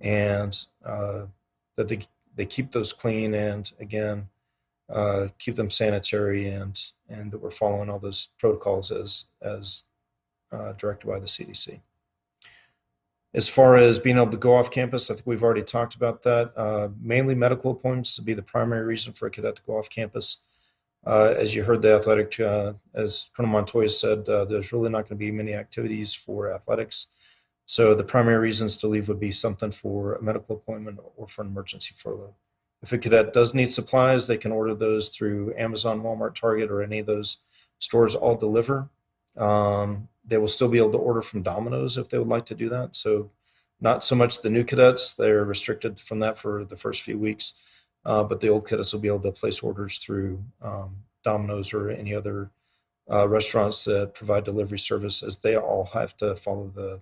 Speaker 2: and that they keep those clean and, again, keep them sanitary and that we're following all those protocols as directed by the CDC. As far as being able to go off campus, I think we've already talked about that. Mainly medical appointments would be the primary reason for a cadet to go off campus. As you heard the athletic, as Colonel Montoya said, there's really not going to be many activities for athletics. So the primary reasons to leave would be something for a medical appointment or for an emergency furlough. If a cadet does need supplies, they can order those through Amazon, Walmart, Target, or any of those stores all deliver. They will still be able to order from Domino's if they would like to do that. So not so much the new cadets, they're restricted from that for the first few weeks. but the old cadets will be able to place orders through Domino's or any other restaurants that provide delivery service, as they all have to follow the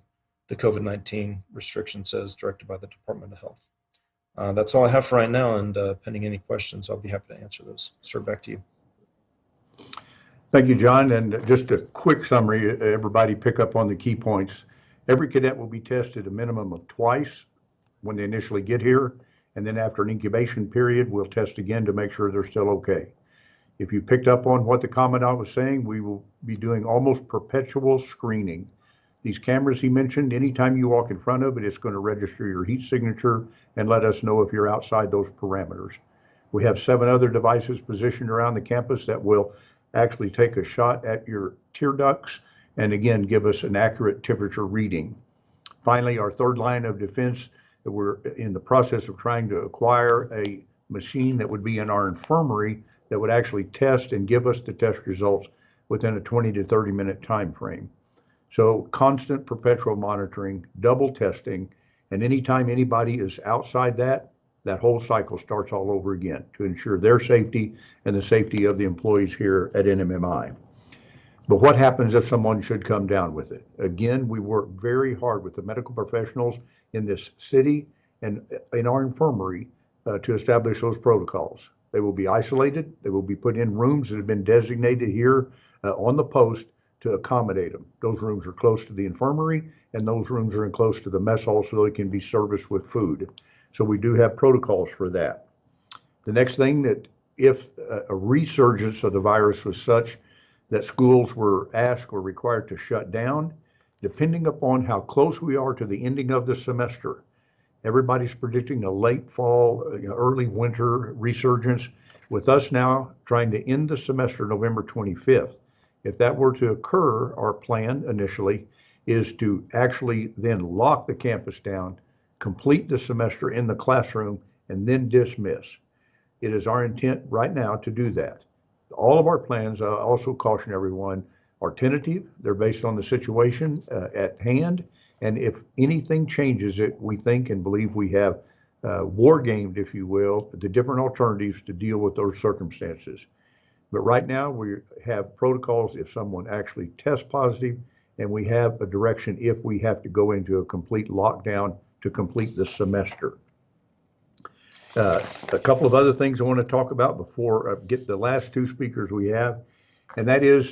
Speaker 2: COVID-19 restrictions as directed by the Department of Health. That's all I have for right now, and pending any questions, I'll be happy to answer those. Sir, back to you.
Speaker 1: Thank you, John. And just a quick summary, everybody pick up on the key points. Every cadet will be tested a minimum of twice when they initially get here, and then after an incubation period, we'll test again to make sure they're still okay. If you picked up on what the Commandant was saying, we will be doing almost perpetual screening. These cameras he mentioned, anytime you walk in front of it, it's going to register your heat signature and let us know if you're outside those parameters. We have 7 other devices positioned around the campus that will actually take a shot at your tear ducts and again give us an accurate temperature reading. Finally, our third line of defense, we're in the process of trying to acquire a machine that would be in our infirmary that would actually test and give us the test results within a 20 to 30 minute time frame. So constant perpetual monitoring, double testing, and anytime anybody is outside that whole cycle starts all over again to ensure their safety and the safety of the employees here at Nmmi. But what happens if someone should come down with it? Again, we work very hard with the medical professionals in this city and in our infirmary to establish those protocols. They will be isolated. They will be put in rooms that have been designated here on the post to accommodate them. Those rooms are close to the infirmary, and those rooms are close to the mess hall so they can be serviced with food. So we do have protocols for that. The next thing, that if a resurgence of the virus was such that schools were asked or required to shut down, depending upon how close we are to the ending of the semester, everybody's predicting a late fall, early winter resurgence, with us now trying to end the semester November 25th. If that were to occur, our plan initially is to actually then lock the campus down, complete the semester in the classroom, and then dismiss. It is our intent right now to do that. All of our plans, I also caution everyone, are tentative. They're based on the situation at hand. And if anything changes it, we think and believe we have war gamed, if you will, the different alternatives to deal with those circumstances. But right now we have protocols if someone actually tests positive, and we have a direction if we have to go into a complete lockdown to complete the semester. A couple of other things I want to talk about before I get the last 2 speakers we have, and that is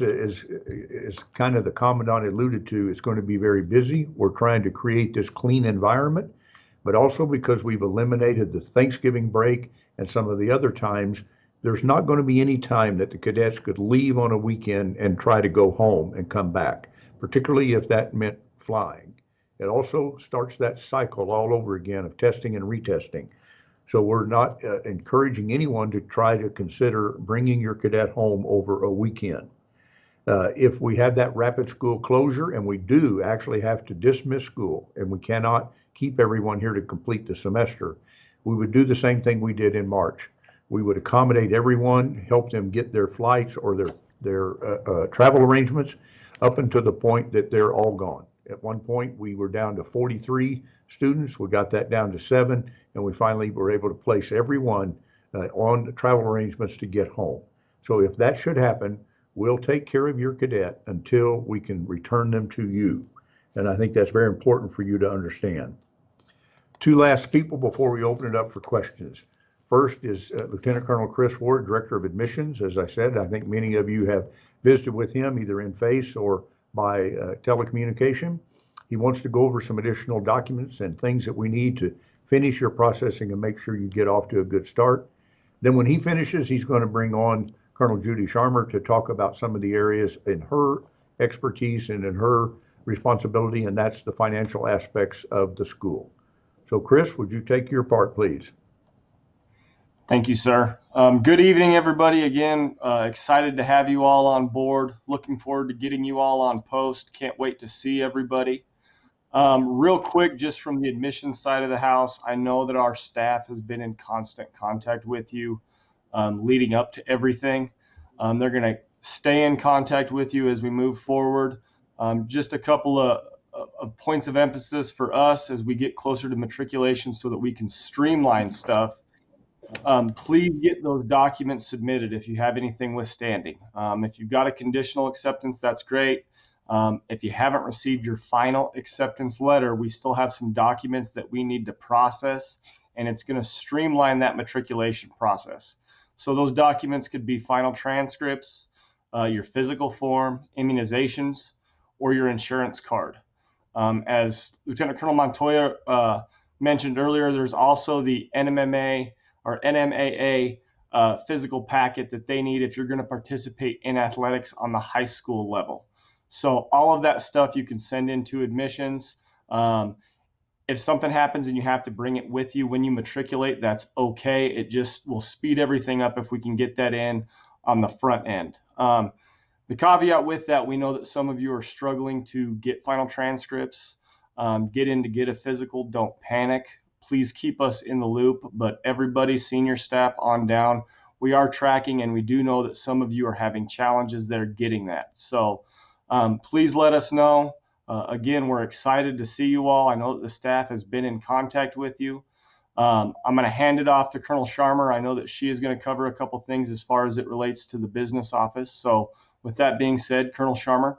Speaker 1: kind of the Commandant alluded to, it's going to be very busy. We're trying to create this clean environment, but also because we've eliminated the Thanksgiving break and some of the other times, there's not going to be any time that the cadets could leave on a weekend and try to go home and come back, particularly if that meant flying. It also starts that cycle all over again of testing and retesting. So we're not encouraging anyone to try to consider bringing your cadet home over a weekend. If we have that rapid school closure, and we do actually have to dismiss school, and we cannot keep everyone here to complete the semester, we would do the same thing we did in March. We would accommodate everyone, help them get their flights or their travel arrangements up until the point that they're all gone. At one point, we were down to 43 students. We got that down to 7, and we finally were able to place everyone on travel arrangements to get home. So if that should happen, we'll take care of your cadet until we can return them to you. And I think that's very important for you to understand. 2 last people before we open it up for questions. First is Lieutenant Colonel Chris Ward, Director of Admissions. As I said, I think many of you have visited with him either in face or by telecommunication. He wants to go over some additional documents and things that we need to finish your processing and make sure you get off to a good start. Then when he finishes, he's going to bring on Colonel Judy Sharma to talk about some of the areas in her expertise and in her responsibility, and that's the financial aspects of the school. So Chris, would you take your part, please?
Speaker 5: Thank you, sir. Good evening, everybody. Again, excited to have you all on board. Looking forward to getting you all on post. Can't wait to see everybody. Real quick, just from the admissions side of the house, I know that our staff has been in constant contact with you leading up to everything. They're going to stay in contact with you as we move forward. Just a couple of points of emphasis for us as we get closer to matriculation so that we can streamline stuff. Please get those documents submitted if you have anything withstanding. If you've got a conditional acceptance, that's great. If you haven't received your final acceptance letter, we still have some documents that we need to process, and it's going to streamline that matriculation process. So those documents could be final transcripts, your physical form, immunizations, or your insurance card. As Lieutenant Colonel Montoya mentioned earlier, there's also the Nmma or NMAA physical packet that they need if you're going to participate in athletics on the high school level. So all of that stuff you can send into admissions. If something happens and you have to bring it with you when you matriculate, that's okay. It just will speed everything up if we can get that in on the front end. The caveat with that, we know that some of you are struggling to get final transcripts, get in to get a physical. Don't panic. Please keep us in the loop, but everybody, senior staff on down, we are tracking, and we do know that some of you are having challenges that are getting that. So please let us know. Again, we're excited to see you all. I know that the staff has been in contact with you. I'm going to hand it off to Colonel Sharma. I know that she is going to cover a couple things as far as it relates to the business office. So with that being said, Colonel Sharma.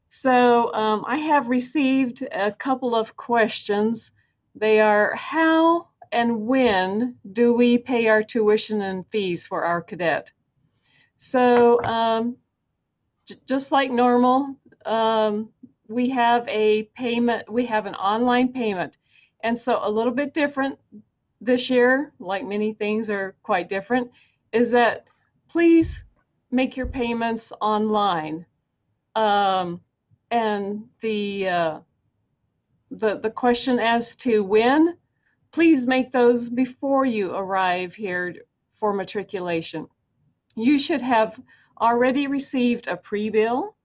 Speaker 6: So I have received a couple of questions. They are, how and when do we pay our tuition and fees for our cadet? So just like normal, we have a payment, we have an online payment. And so a little bit different this year, like many things are quite different, is that please make your payments online. And the question as to when, please make those before you arrive here for matriculation. You should have already received a pre-bill,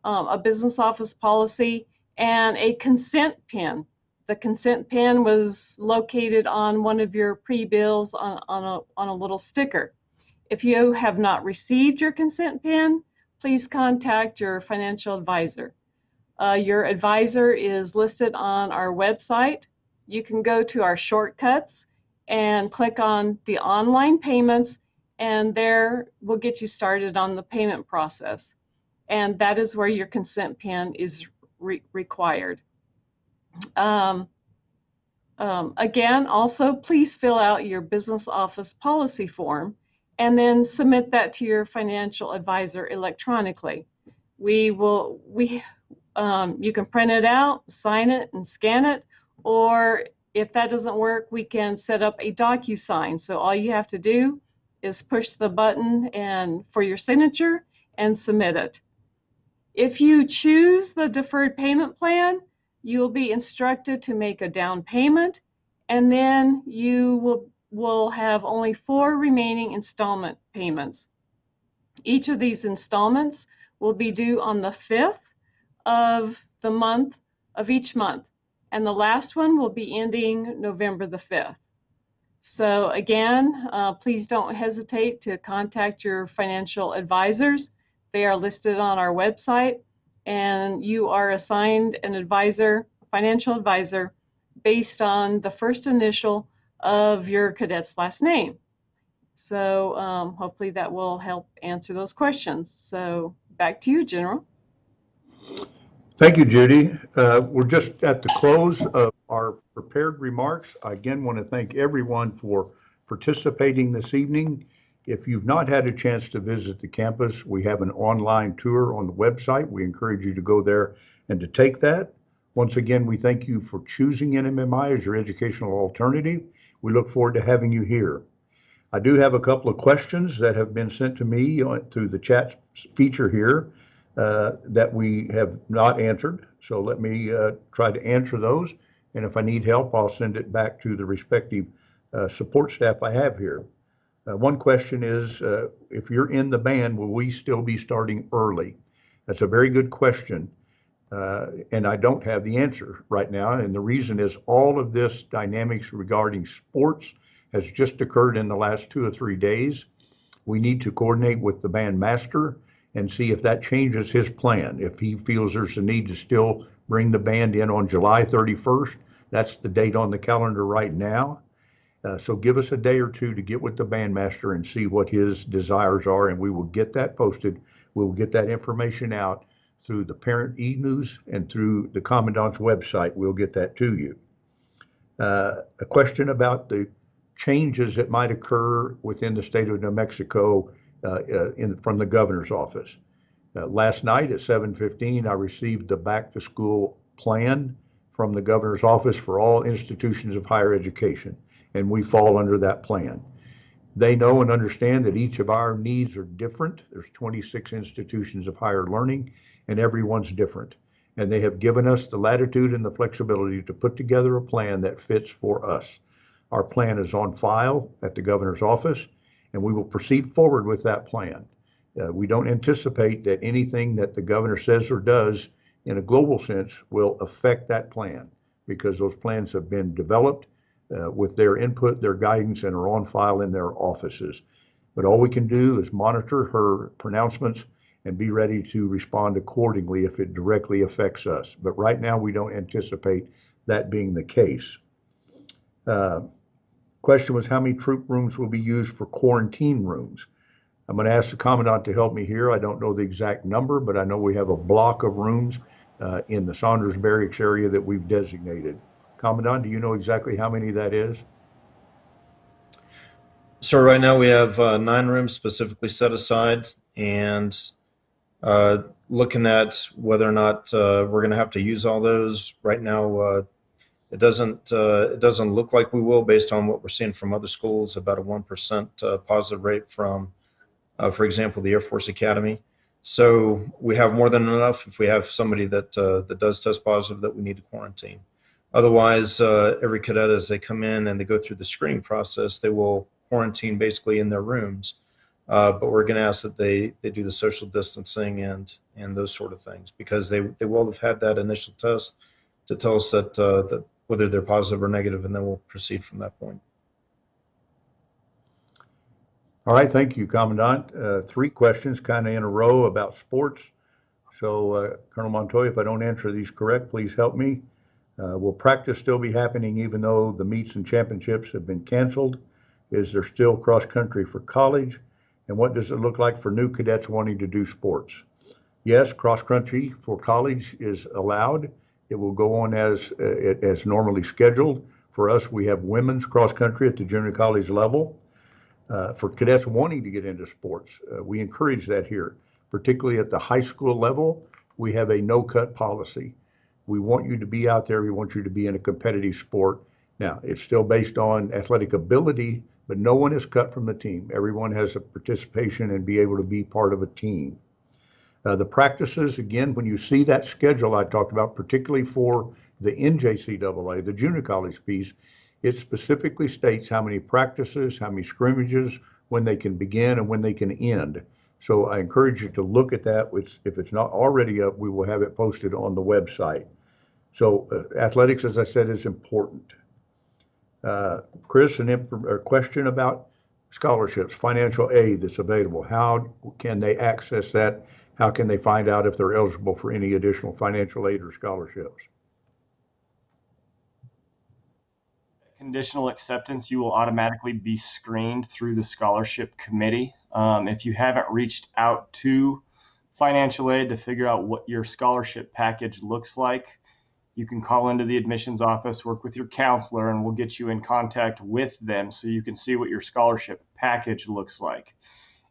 Speaker 6: a business office policy, and a consent pin. The consent pin was located on one of your pre-bills on a little sticker. If you have not received your consent pin, please contact your financial advisor. Your advisor is listed on our website. You can go to our shortcuts and click on the online payments, and there will get you started on the payment process. And that is where your consent pin is required. Again, also please fill out your business office policy form and then submit that to your financial advisor electronically. You can print it out, sign it, and scan it, or if that doesn't work, we can set up a DocuSign. So all you have to do is push the button and for your signature and submit it. If you choose the deferred payment plan, you'll be instructed to make a down payment, and then you will have only 4 remaining installment payments. Each of these installments will be due on the 5th of the month of each month, and the last one will be ending November the 5th. So again, please don't hesitate to contact your financial advisors. They are listed on our website, and you are assigned an advisor, financial advisor, based on the first initial of your cadet's last name. So hopefully that will help answer those questions. So back to you, General.
Speaker 1: Thank you, Judy. We're just at the close of our prepared remarks. I again want to thank everyone for participating this evening. If you've not had a chance to visit the campus, we have an online tour on the website. We encourage you to go there and to take that. Once again, we thank you for choosing Nmmi as your educational alternative. We look forward to having you here. I do have a couple of questions that have been sent to me through the chat feature here that we have not answered. So let me try to answer those. And if I need help, I'll send it back to the respective support staff I have here. One question is, if you're in the band, will we still be starting early? That's a very good question. And I don't have the answer right now. And the reason is all of this dynamics regarding sports has just occurred in the last 2 or 3 days. We need to coordinate with the band master and see if that changes his plan. If he feels there's a need to still bring the band in on July 31st, That's the date on the calendar right now. So give us a day or two to get with the bandmaster and see what his desires are, and we will get that posted. We will get that information out through the parent e-news and through the commandant's website. We'll get that to you. A question about the changes that might occur within the state of New Mexico from the governor's office. Last night at 7:15, I received the back to school plan from the governor's office for all institutions of higher education, and we fall under that plan. They know and understand that each of our needs are different. There's 26 institutions of higher learning, and everyone's different. And they have given us the latitude and the flexibility to put together a plan that fits for us. Our plan is on file at the governor's office, and we will proceed forward with that plan. We don't anticipate that anything that the governor says or does in a global sense will affect that plan, because those plans have been developed with their input, their guidance, and are on file in their offices. But all we can do is monitor her pronouncements and be ready to respond accordingly if it directly affects us. But right now, we don't anticipate that being the case. Question was how many troop rooms will be used for quarantine rooms? I'm going to ask the commandant to help me here. I don't know the exact number, but I know we have a block of rooms in the Saunders Barracks area that we've designated. Commandant, do you know exactly how many that is?
Speaker 2: So right now we have 9 rooms specifically set aside, and looking at whether or not we're going to have to use all those right now. It doesn't look like we will, based on what we're seeing from other schools, about a 1% positive rate from, for example, the Air Force Academy. So we have more than enough if we have somebody that does test positive that we need to quarantine. Otherwise, every cadet, as they come in and they go through the screening process, they will quarantine basically in their rooms. But we're going to ask that they do the social distancing and those sort of things, because they will have had that initial test to tell us that whether they're positive or negative, and then we'll proceed from that point.
Speaker 1: All right, thank you, Commandant. 3 questions kind of in a row about sports. So Colonel Montoya, if I don't answer these correct, please help me. Will practice still be happening even though the meets and championships have been canceled? Is there still cross country for college? And what does it look like for new cadets wanting to do sports? Yes, cross country for college is allowed. It will go on as normally scheduled. For us, we have women's cross country at the junior college level. For cadets wanting to get into sports, we encourage that here, particularly at the high school level. We have a no-cut policy. We want you to be out there. We want you to be in a competitive sport. Now, it's still based on athletic ability, but no one is cut from the team. Everyone has a participation and be able to be part of a team. The practices, again, when you see that schedule I talked about, particularly for the NJCAA, the junior college piece, it specifically states how many practices, how many scrimmages, when they can begin and when they can end. So I encourage you to look at that. If it's not already up, we will have it posted on the website. So athletics, as I said, is important. Chris, a question about scholarships, financial aid that's available. How can they access that? How can they find out if they're eligible for any additional financial aid or scholarships?
Speaker 5: Conditional acceptance, you will automatically be screened through the scholarship committee. If you haven't reached out to financial aid to figure out what your scholarship package looks like, you can call into the admissions office, work with your counselor, and we'll get you in contact with them so you can see what your scholarship package looks like.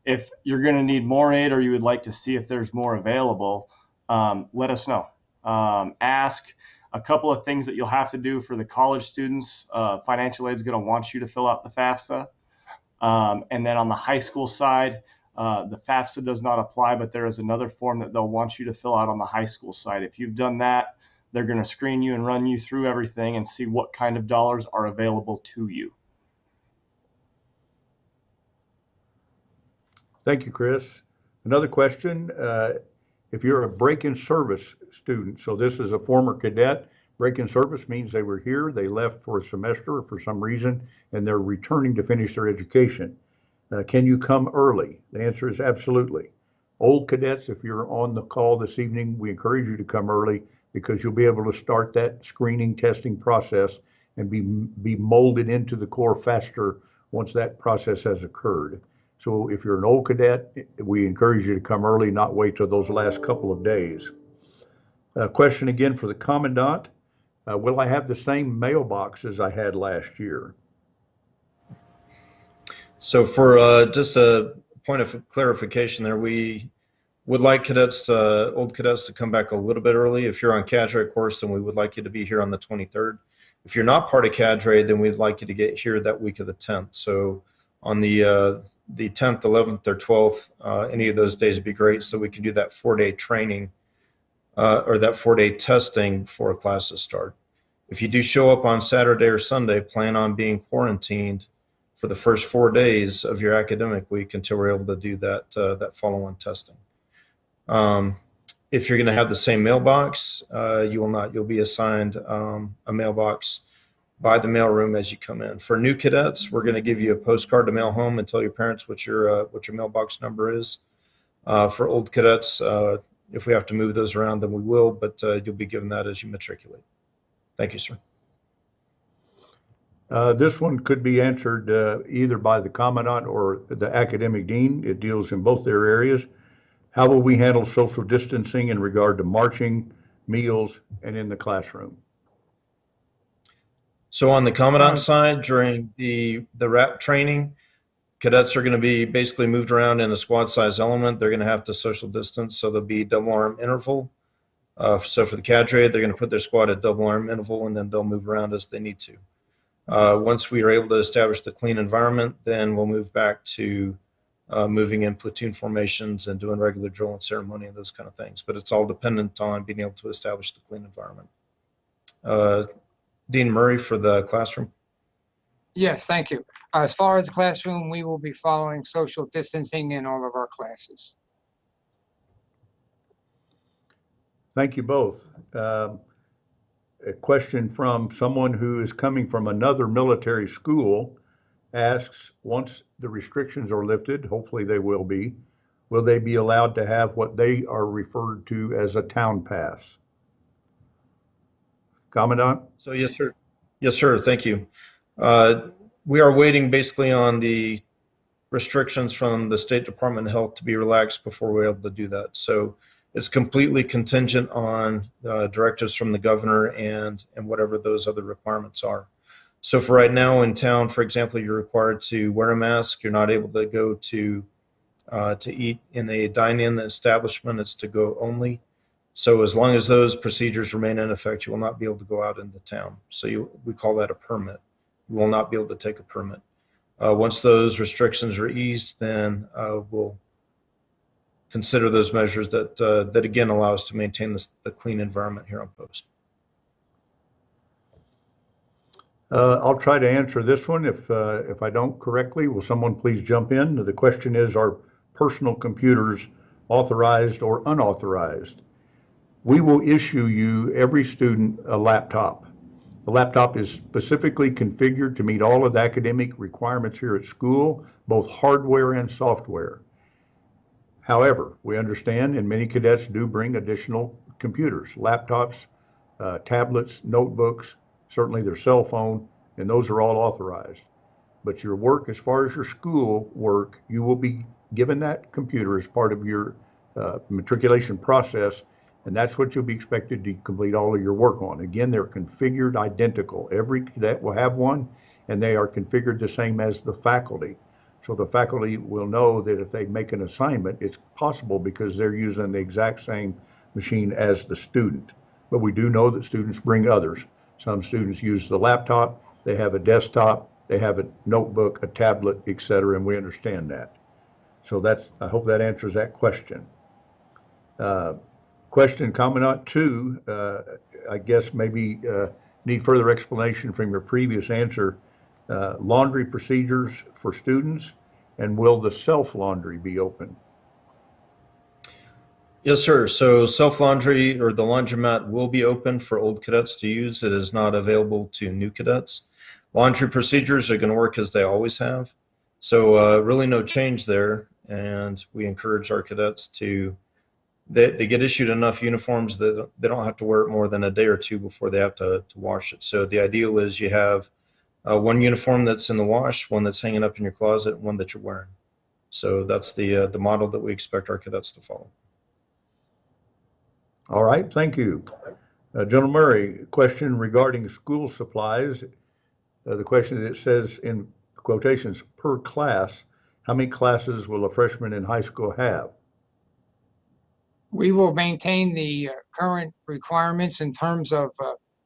Speaker 5: If you're going to need more aid or you would like to see if there's more available, let us know. Ask. A couple of things that you'll have to do for the college students. Financial aid is going to want you to fill out the FAFSA. And then on the high school side, the FAFSA does not apply, but there is another form that they'll want you to fill out on the high school side. If you've done that, they're going to screen you and run you through everything and see what kind of dollars are available to you.
Speaker 1: Thank you, Chris. Another question. If you're a break-in service student, so this is a former cadet, break-in service means they were here, they left for a semester or for some reason, and they're returning to finish their education. Can you come early? The answer is absolutely. Old cadets, if you're on the call this evening, we encourage you to come early because you'll be able to start that screening testing process and be molded into the Corps faster once that process has occurred. So if you're an old cadet, we encourage you to come early, not wait till those last couple of days. Question again for the Commandant. Will I have the same mailbox as I had last year?
Speaker 2: So for just a point of clarification there, we would like cadets, old cadets, to come back a little bit early. If you're on cadre course, then we would like you to be here on the 23rd. If you're not part of cadre, then we'd like you to get here that week of the 10th. So on the 10th, 11th, or 12th, any of those days would be great, so we can do that 4-day training or that 4-day testing before classes start. If you do show up on Saturday or Sunday, plan on being quarantined for the first 4 days of your academic week until we're able to do that follow-on testing. If you're going to have the same mailbox, you will not. You'll be assigned a mailbox by the mailroom as you come in. For new cadets, we're going to give you a postcard to mail home and tell your parents what your mailbox number is. For old cadets, if we have to move those around, then we will, but you'll be given that as you matriculate. Thank you, sir.
Speaker 1: This one could be answered either by the Commandant or the Academic Dean. It deals in both their areas. How will we handle social distancing in regard to marching, meals, and in the classroom?
Speaker 2: So on the Commandant side, during the RAP training, cadets are going to be basically moved around in a squad size element. They're going to have to social distance, so there'll be double arm interval. So for the cadre, they're going to put their squad at double arm interval, and then they'll move around as they need to. Once we are able to establish the clean environment, then we'll move back to moving in platoon formations and doing regular drill and ceremony and those kind of things. But it's all dependent on being able to establish the clean environment. Dean Murray for the classroom.
Speaker 3: Yes, thank you. As far as the classroom, we will be following social distancing in all of our classes.
Speaker 1: Thank you both. A question from someone who is coming from another military school asks, once the restrictions are lifted, hopefully they will they be allowed to have what they are referred to as a town pass? Commandant?
Speaker 2: So yes, sir. Yes, sir. Thank you. We are waiting basically on the restrictions from the State Department of Health to be relaxed before we're able to do that. So it's completely contingent on directives from the governor and whatever those other requirements are. So for right now in town, for example, you're required to wear a mask. You're not able to go to eat in a dine-in establishment. It's to go only. So as long as those procedures remain in effect, you will not be able to go out into town. So we call that a permit. You will not be able to take a permit. Once those restrictions are eased, then we'll consider those measures that again allow us to maintain the clean environment here on post.
Speaker 1: I'll try to answer this one. If I don't correctly, will someone please jump in? The question is, are personal computers authorized or unauthorized? We will issue you, every student, a laptop. The laptop is specifically configured to meet all of the academic requirements here at school, both hardware and software. However, we understand, and many cadets do bring additional computers, laptops, tablets, notebooks, certainly their cell phone, and those are all authorized. But your work, as far as your school work, you will be given that computer as part of your matriculation process, and that's what you'll be expected to complete all of your work on. Again, they're configured identical. Every cadet will have one, and they are configured the same as the faculty. So the faculty will know that if they make an assignment, it's possible because they're using the exact same machine as the student. But we do know that students bring others. Some students use the laptop, they have a desktop, they have a notebook, a tablet, etc., and we understand that. So I hope that answers that question. Question, Commandant 2, I guess maybe need further explanation from your previous answer. Laundry procedures for students, and will the self-laundry be open?
Speaker 2: Yes, sir. So self-laundry or the laundromat will be open for old cadets to use. It is not available to new cadets. Laundry procedures are going to work as they always have. So really no change there. And we encourage our cadets to they get issued enough uniforms that they don't have to wear it more than a day or two before they have to wash it. So the ideal is you have one uniform that's in the wash, one that's hanging up in your closet, and one that you're wearing. So that's the model that we expect our cadets to follow.
Speaker 1: All right, thank you. General Murray, question regarding school supplies. The question that says in quotations, per class, how many classes will a freshman in high school have?
Speaker 3: We will maintain the current requirements in terms of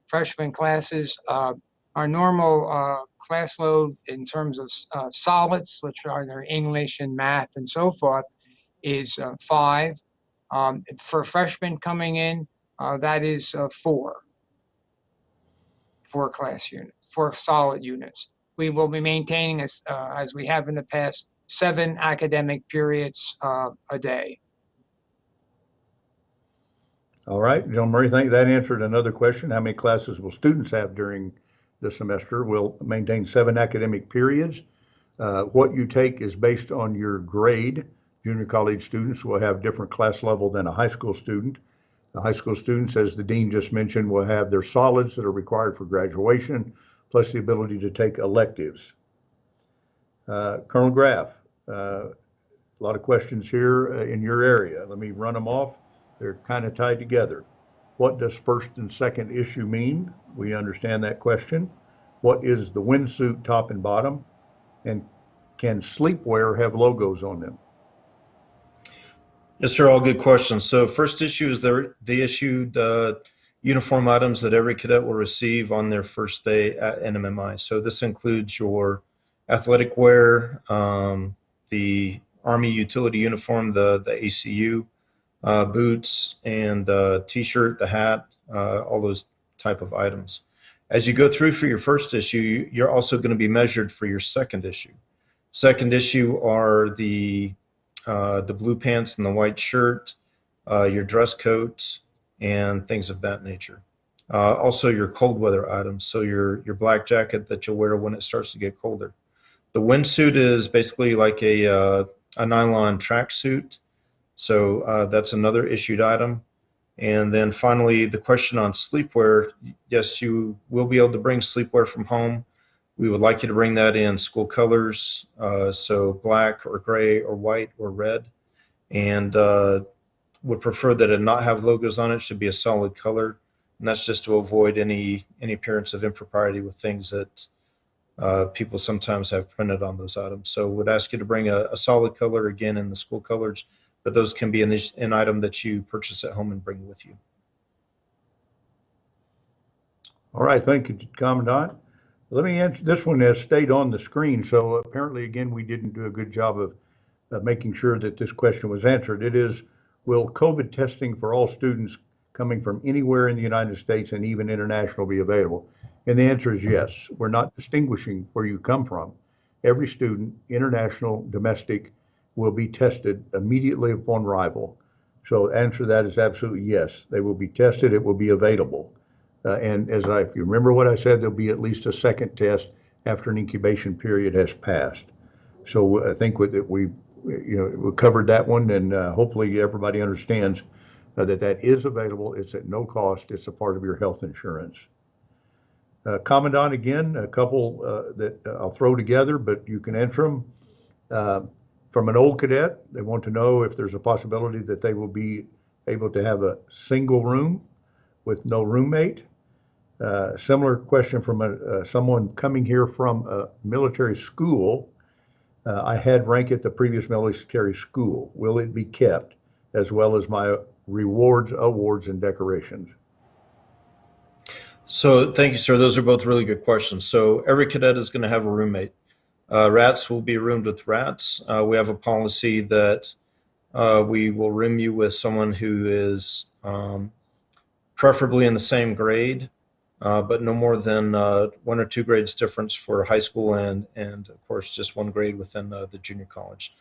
Speaker 3: freshman classes. Our normal class load in terms of solids, which are their English and math and so forth, is 5. For freshmen coming in, that is 4 class units, 4 solid units. We will be maintaining, as we have in the past, 7 academic periods a day.
Speaker 1: All right, General Murray, thank that answered another question. How many classes will students have during the semester? We'll maintain 7 academic periods. What you take is based on your grade. Junior college students will have different class level than a high school student. The high school students, as the dean just mentioned, will have their solids that are required for graduation, plus the ability to take electives. Colonel Graf, a lot of questions here in your area. Let me run them off. They're kind of tied together. What does first and second issue mean? We understand that question. What is the windsuit top and bottom? And can sleepwear have logos on them?
Speaker 2: Yes, sir. All good questions. So first issue is the issued uniform items that every cadet will receive on their first day at Nmmi. So this includes your athletic wear, the Army utility uniform, the ACU, boots and t-shirt, the hat, all those type of items. As you go through for your first issue, you're also going to be measured for your second issue. Second issue are the blue pants and the white shirt, your dress coat, and things of that nature. Also your cold weather items, so your black jacket that you'll wear when it starts to get colder. The windsuit is basically like a nylon tracksuit. So that's another issued item. And then finally, the question on sleepwear. Yes, you will be able to bring sleepwear from home. We would like you to bring that in school colors, so black or gray or white or red. And would prefer that it not have logos on it. It should be a solid color. And that's just to avoid any appearance of impropriety with things that people sometimes have printed on those items. So would ask you to bring a solid color, again, in the school colors, but those can be an item that you purchase at home and bring with you.
Speaker 1: All right, thank you, Commandant. Let me answer this one has stayed on the screen. So apparently, again, we didn't do a good job of making sure that this question was answered. It is, will COVID testing for all students coming from anywhere in the United States and even international be available? And the answer is yes. We're not distinguishing where you come from. Every student, international, domestic, will be tested immediately upon arrival. So the answer to that is absolutely yes. They will be tested. It will be available. And if you remember what I said, there'll be at least a second test after an incubation period has passed. So I think we covered that one, and hopefully everybody understands that is available. It's at no cost. It's a part of your health insurance. Commandant, again, a couple that I'll throw together, but you can enter them. From an old cadet, they want to know if there's a possibility that they will be able to have a single room with no roommate. Similar question from someone coming here from a military school. I had rank at the previous military school. Will it be kept, as well as my rewards, awards, and decorations?
Speaker 2: So thank you, sir. Those are both really good questions. So every cadet is going to have a roommate. Rats will be roomed with rats. We have a policy that we will room you with someone who is preferably in the same grade, but no more than 1 or 2 grades difference for high school and of course just 1 grade within the junior college.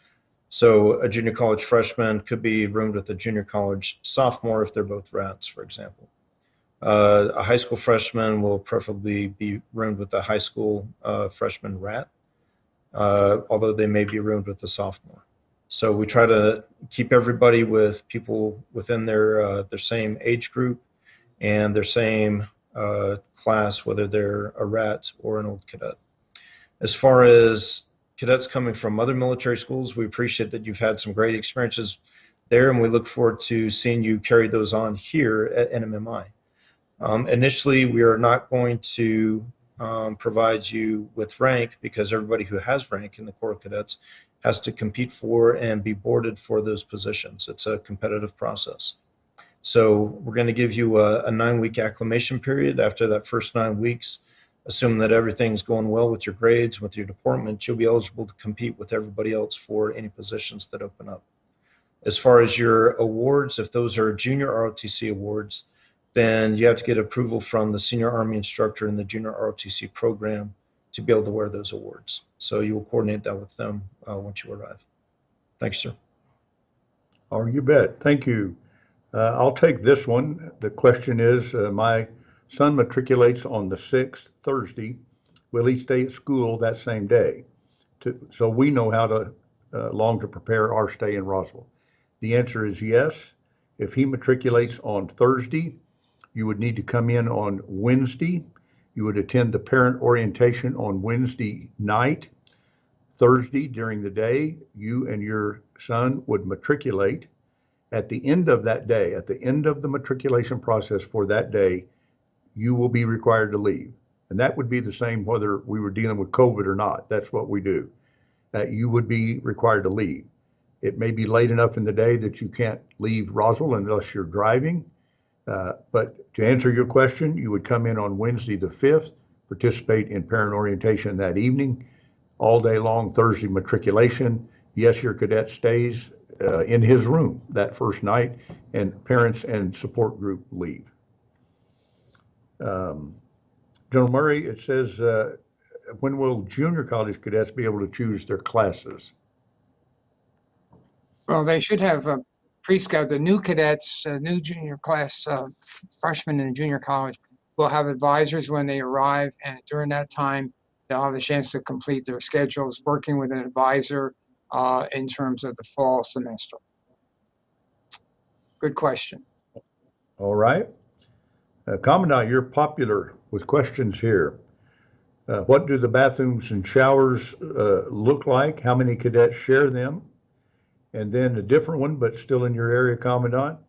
Speaker 2: So a junior college freshman could be roomed with a junior college sophomore if they're both rats, for example. A high school freshman will preferably be roomed with a high school freshman rat, although they may be roomed with a sophomore. So we try to keep everybody with people within their same age group and their same class, whether they're a rat or an old cadet. As far as cadets coming from other military schools, we appreciate that you've had some great experiences there, and we look forward to seeing you carry those on here at Nmmi. Initially, we are not going to provide you with rank because everybody who has rank in the Corps of Cadets has to compete for and be boarded for those positions. It's a competitive process. So we're going to give you a 9-week acclimation period. After that first 9 weeks, assuming that everything's going well with your grades, with your deportment, you'll be eligible to compete with everybody else for any positions that open up. As far as your awards, if those are junior ROTC awards, then you have to get approval from the senior Army instructor in the junior ROTC program to be able to wear those awards. So you will coordinate that with them once you arrive. Thanks, sir.
Speaker 1: Oh, you bet. Thank you. I'll take this one. The question is, my son matriculates on the 6th, Thursday. Will he stay at school that same day? So we know how long to prepare our stay in Roswell. The answer is yes. If he matriculates on Thursday, you would need to come in on Wednesday. You would attend the parent orientation on Wednesday night. Thursday during the day, you and your son would matriculate. At the end of that day, at the end of the matriculation process for that day, you will be required to leave. And that would be the same whether we were dealing with COVID or not. That's what we do. You would be required to leave. It may be late enough in the day that you can't leave Roswell unless you're driving. But to answer your question, you would come in on Wednesday the 5th, participate in parent orientation that evening, all day long, Thursday matriculation. Yes, your cadet stays in his room that first night, and parents and support group leave. General Murray, it says, when will junior college cadets be able to choose their classes?
Speaker 3: Well, they should have pre-scout. The new cadets, new junior class, freshmen in junior college, will have advisors when they arrive, and during that time, they'll have a chance to complete their schedules, working with an advisor in terms of the fall semester. Good question.
Speaker 1: All right. Commandant, you're popular with questions here. What do the bathrooms and showers look like? How many cadets share them? And then a different one, but still in your area, Commandant,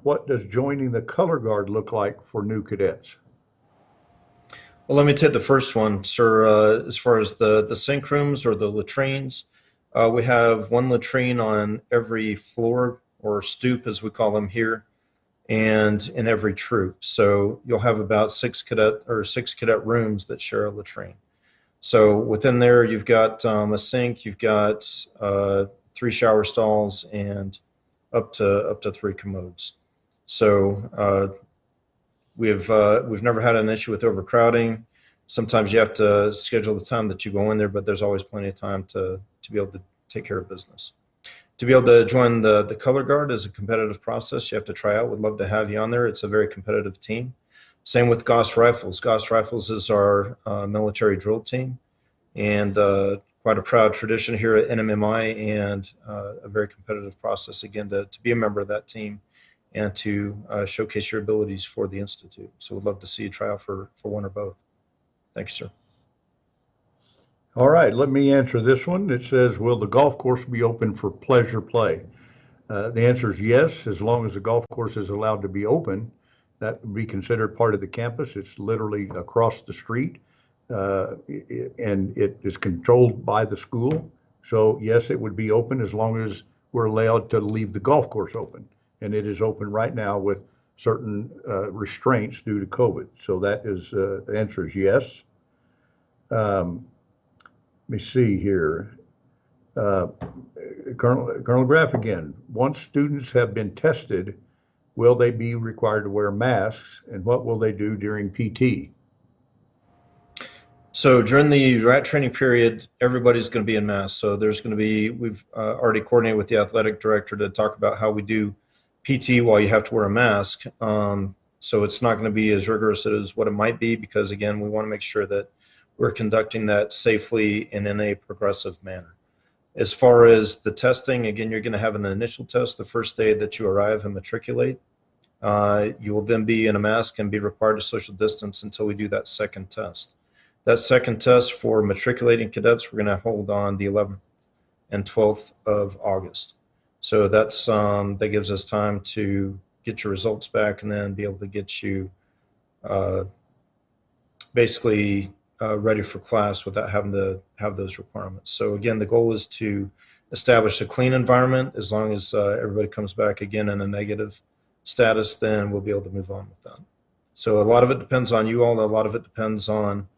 Speaker 1: what does joining the color guard look like for new cadets?
Speaker 2: Well, let me take the first one, sir. As far as the sink rooms or the latrines, we have one latrine on every floor, or stoop as we call them here, and in every troop. So you'll have about 6 cadet rooms that share a latrine. So within there, you've got a sink, you've got 3 shower stalls, and up to 3 commodes. So we've never had an issue with overcrowding. Sometimes you have to schedule the time that you go in there, but there's always plenty of time to be able to take care of business. To be able to join the color guard is a competitive process. You have to try out. We'd love to have you on there. It's a very competitive team. Same with Gauss Rifles. Gauss Rifles is our military drill team, and quite a proud tradition here at Nmmi, and a very competitive process, again, to be a member of that team and to showcase your abilities for the Institute. So we'd love to see you try out for one or both. Thank you, sir.
Speaker 1: All right, let me answer this one. It says, will the golf course be open for pleasure play? The answer is yes, as long as the golf course is allowed to be open. That would be considered part of the campus. It's literally across the street, and it is controlled by the school. So yes, it would be open as long as we're allowed to leave the golf course open. And it is open right now with certain restraints due to COVID. So that is, the answer is yes. Let me see here. Colonel Graf again. Once students have been tested, will they be required to wear masks, and what will they do during PT?
Speaker 2: So during the rat training period, everybody's going to be in masks. So there's going to be, we've already coordinated with the athletic director to talk about how we do PT while you have to wear a mask. So it's not going to be as rigorous as what it might be, because again, we want to make sure that we're conducting that safely and in a progressive manner. As far as the testing, again, you're going to have an initial test the first day that you arrive and matriculate. You will then be in a mask and be required to social distance until we do that second test. That second test for matriculating cadets, we're going to hold on the 11th and 12th of August. So that's that gives us time to get your results back and then be able to get you basically ready for class without having to have those requirements. So again, the goal is to establish a clean environment. As long as everybody comes back again in a negative status, then we'll be able to move on with that. So a lot of it depends on you all. A lot of it depends on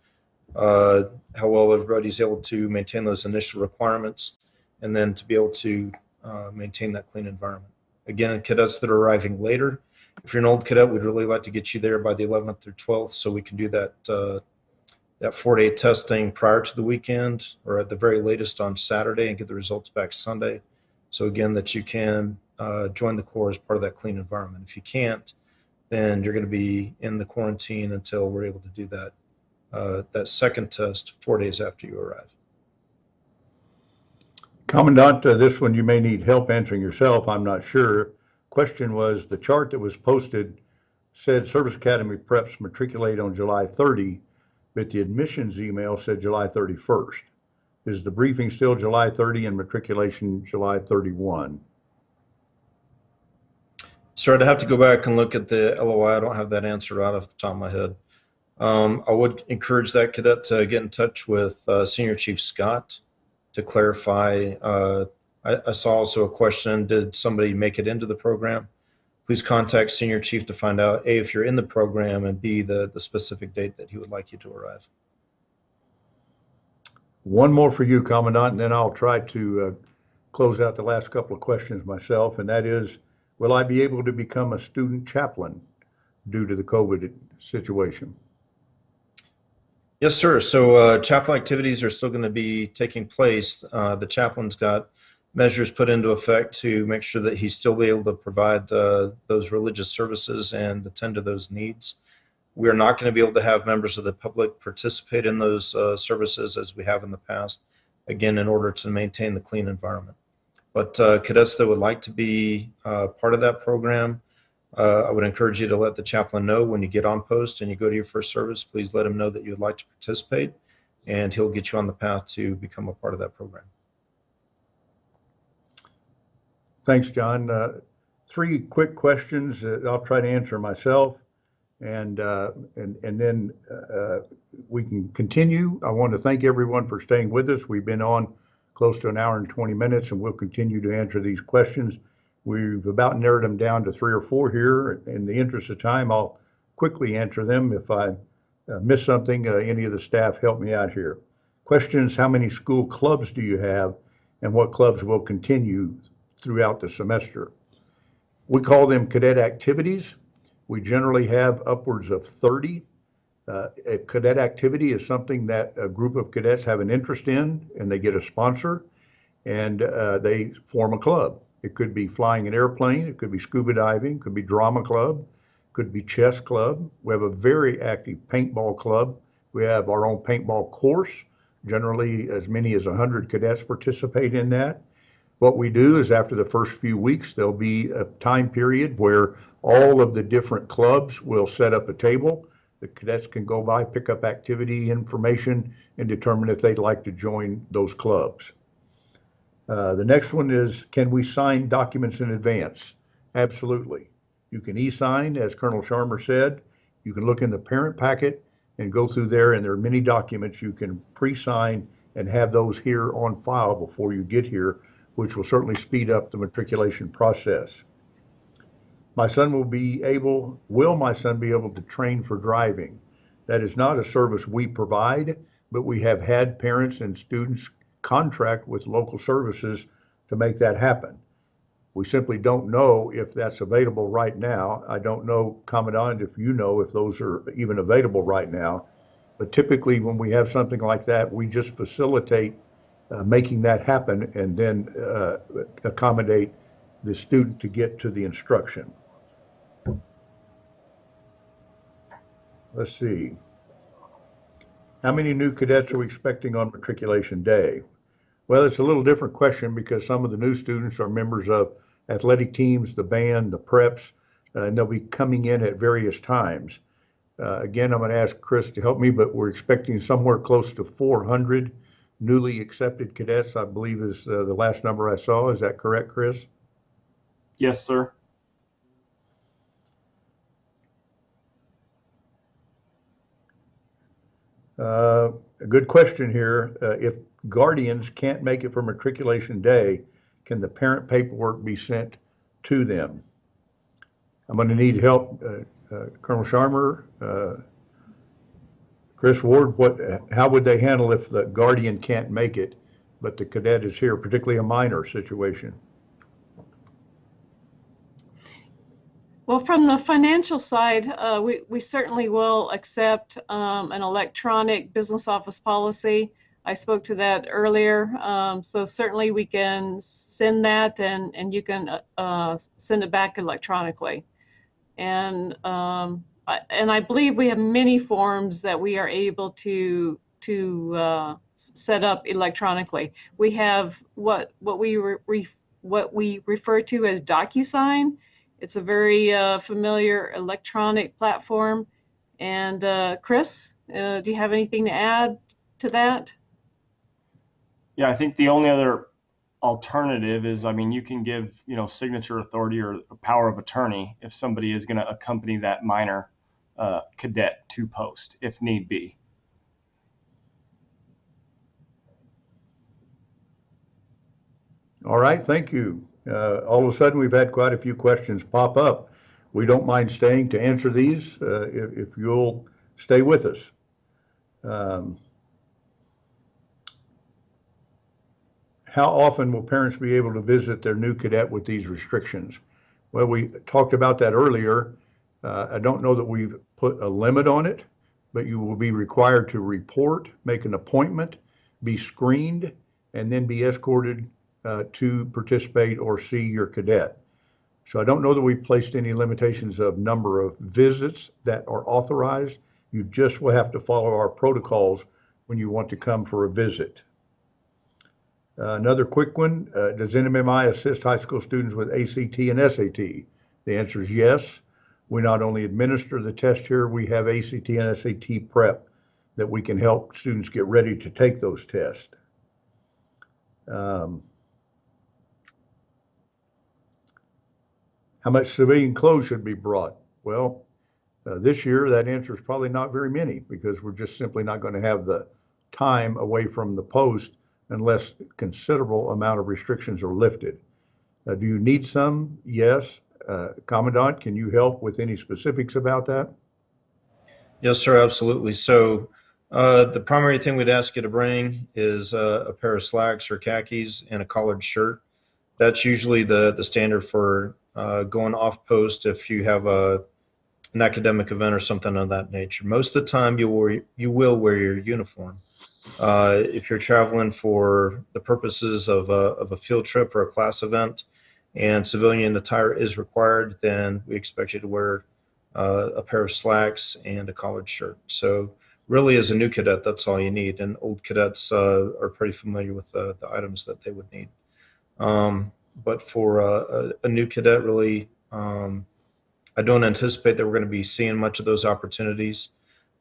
Speaker 2: how well everybody's able to maintain those initial requirements and then to be able to maintain that clean environment. Again, cadets that are arriving later, if you're an old cadet, we'd really like to get you there by the 11th or 12th so we can do that that 4-day testing prior to the weekend or at the very latest on Saturday and get the results back Sunday. So again, that you can join the Corps as part of that clean environment. If you can't, then you're going to be in the quarantine until we're able to do that that second test 4 days after you arrive.
Speaker 1: Commandant, this one you may need help answering yourself. I'm not sure. Question was, the chart that was posted said Service Academy preps matriculate on July 30, but the admissions email said July 31st. Is the briefing still July 30 and matriculation July 31?
Speaker 2: Sir, I'd have to go back and look at the LOI. I don't have that answer right off the top of my head. I would encourage that cadet to get in touch with Senior Chief Scott to clarify. I saw also a question, did somebody make it into the program? Please contact Senior Chief to find out, A, if you're in the program, and B, the specific date that he would like you to arrive.
Speaker 1: One more for you, Commandant, and then I'll try to close out the last couple of questions myself, and that is, will I be able to become a student chaplain due to the COVID situation?
Speaker 2: Yes, sir. So chaplain activities are still going to be taking place. The chaplain's got measures put into effect to make sure that he's still be able to provide those religious services and attend to those needs. We are not going to be able to have members of the public participate in those services as we have in the past, again, in order to maintain the clean environment. But cadets that would like to be part of that program, I would encourage you to let the chaplain know when you get on post and you go to your first service. Please let him know that you'd like to participate, and he'll get you on the path to become a part of that program.
Speaker 1: Thanks, John. 3 quick questions that I'll try to answer myself, and then we can continue. I want to thank everyone for staying with us. We've been on close to an hour and 20 minutes, and we'll continue to answer these questions. We've about narrowed them down to 3 or 4 here. In the interest of time, I'll quickly answer them. If I miss something, any of the staff help me out here. Questions: how many school clubs do you have, and what clubs will continue throughout the semester? We call them cadet activities. We generally have upwards of 30. A cadet activity is something that a group of cadets have an interest in, and they get a sponsor, and they form a club. It could be flying an airplane, it could be scuba diving, it could be drama club, it could be chess club. We have a very active paintball club. We have our own paintball course. Generally, as many as 100 cadets participate in that. What we do is after the first few weeks, there'll be a time period where all of the different clubs will set up a table. The cadets can go by, pick up activity information, and determine if they'd like to join those clubs. The next one is, can we sign documents in advance? Absolutely. You can e-sign, as Colonel Sharma said. You can look in the parent packet and go through there, and there are many documents you can pre-sign and have those here on file before you get here, which will certainly speed up the matriculation process. My son will my son be able to train for driving? That is not a service we provide, but we have had parents and students contract with local services to make that happen. We simply don't know if that's available right now. I don't know, Commandant, if you know if those are even available right now, but typically when we have something like that, we just facilitate making that happen and then accommodate the student to get to the instruction. Let's see. How many new cadets are we expecting on matriculation day? Well, it's a little different question because some of the new students are members of athletic teams, the band, the preps, and they'll be coming in at various times. Again, I'm going to ask Chris to help me, but we're expecting somewhere close to 400 newly accepted cadets, I believe is the last number I saw. Is that correct, Chris?
Speaker 5: Yes, sir.
Speaker 1: A good question here. If guardians can't make it for matriculation day, can the parent paperwork be sent to them? I'm going to need help. Colonel Sharma, Chris Ward, how would they handle if the guardian can't make it, but the cadet is here, particularly a minor situation?
Speaker 6: Well, from the financial side, we certainly will accept an electronic business office policy. I spoke to that earlier. So certainly we can send that and you can send it back electronically. And I believe we have many forms that we are able to set up electronically. We have what we refer to as DocuSign. It's a very familiar electronic platform. And Chris, do you have anything to add to that?
Speaker 5: Yeah, I think the only other alternative is, I mean, you can give, signature authority or power of attorney if somebody is going to accompany that minor cadet to post, if need be.
Speaker 1: All right, thank you. All of a sudden, we've had quite a few questions pop up. We don't mind staying to answer these if you'll stay with us. How often will parents be able to visit their new cadet with these restrictions? Well, we talked about that earlier. I don't know that we've put a limit on it, but you will be required to report, make an appointment, be screened, and then be escorted to participate or see your cadet. So I don't know that we've placed any limitations of number of visits that are authorized. You just will have to follow our protocols when you want to come for a visit. Another quick one, does Nmmi assist high school students with ACT and SAT? The answer is yes. We not only administer the test here, we have ACT and SAT prep that we can help students get ready to take those tests. How much civilian clothes should be brought? Well, this year that answer is probably not very many because we're just simply not going to have the time away from the post unless considerable amount of restrictions are lifted. Do you need some? Yes. Commandant, can you help with any specifics about that?
Speaker 2: Yes, sir, absolutely. So the primary thing we'd ask you to bring is a pair of slacks or khakis and a collared shirt. That's usually the standard for going off post if you have an academic event or something of that nature. Most of the time you will wear your uniform. If you're traveling for the purposes of a field trip or a class event and civilian attire is required, then we expect you to wear a pair of slacks and a collared shirt. So really as a new cadet, that's all you need. And old cadets are pretty familiar with the items that they would need. But for a new cadet, really, I don't anticipate that we're going to be seeing much of those opportunities.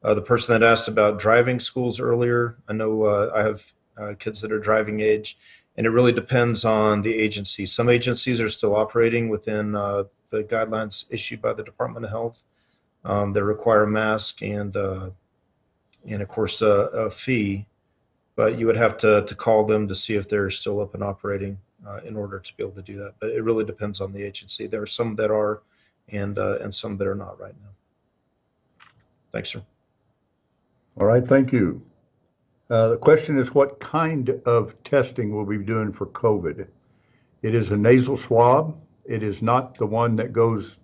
Speaker 2: The person that asked about driving schools earlier, I know I have kids that are driving age, and it really depends on the agency. Some agencies are still operating within the guidelines issued by the Department of Health that require a mask and of course a fee, but you would have to call them to see if they're still up and operating in order to be able to do that. But it really depends on the agency. There are some that are and some that are not right now. Thanks, sir.
Speaker 1: All right, thank you. The question is, what kind of testing will we be doing for COVID? It is a nasal swab. It is not the one that goes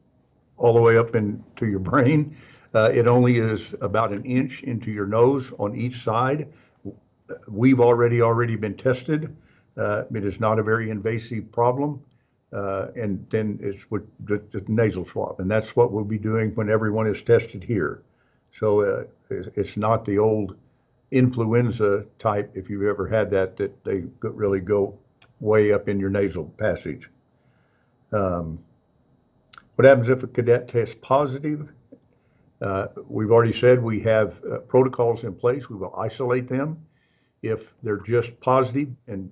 Speaker 1: all the way up into your brain. It only is about an inch into your nose on each side. We've already been tested. It is not a very invasive problem. And then it's with just nasal swab. And that's what we'll be doing when everyone is tested here. So it's not the old influenza type, if you've ever had that they really go way up in your nasal passage. What happens if a cadet tests positive? We've already said we have protocols in place. We will isolate them. If they're just positive and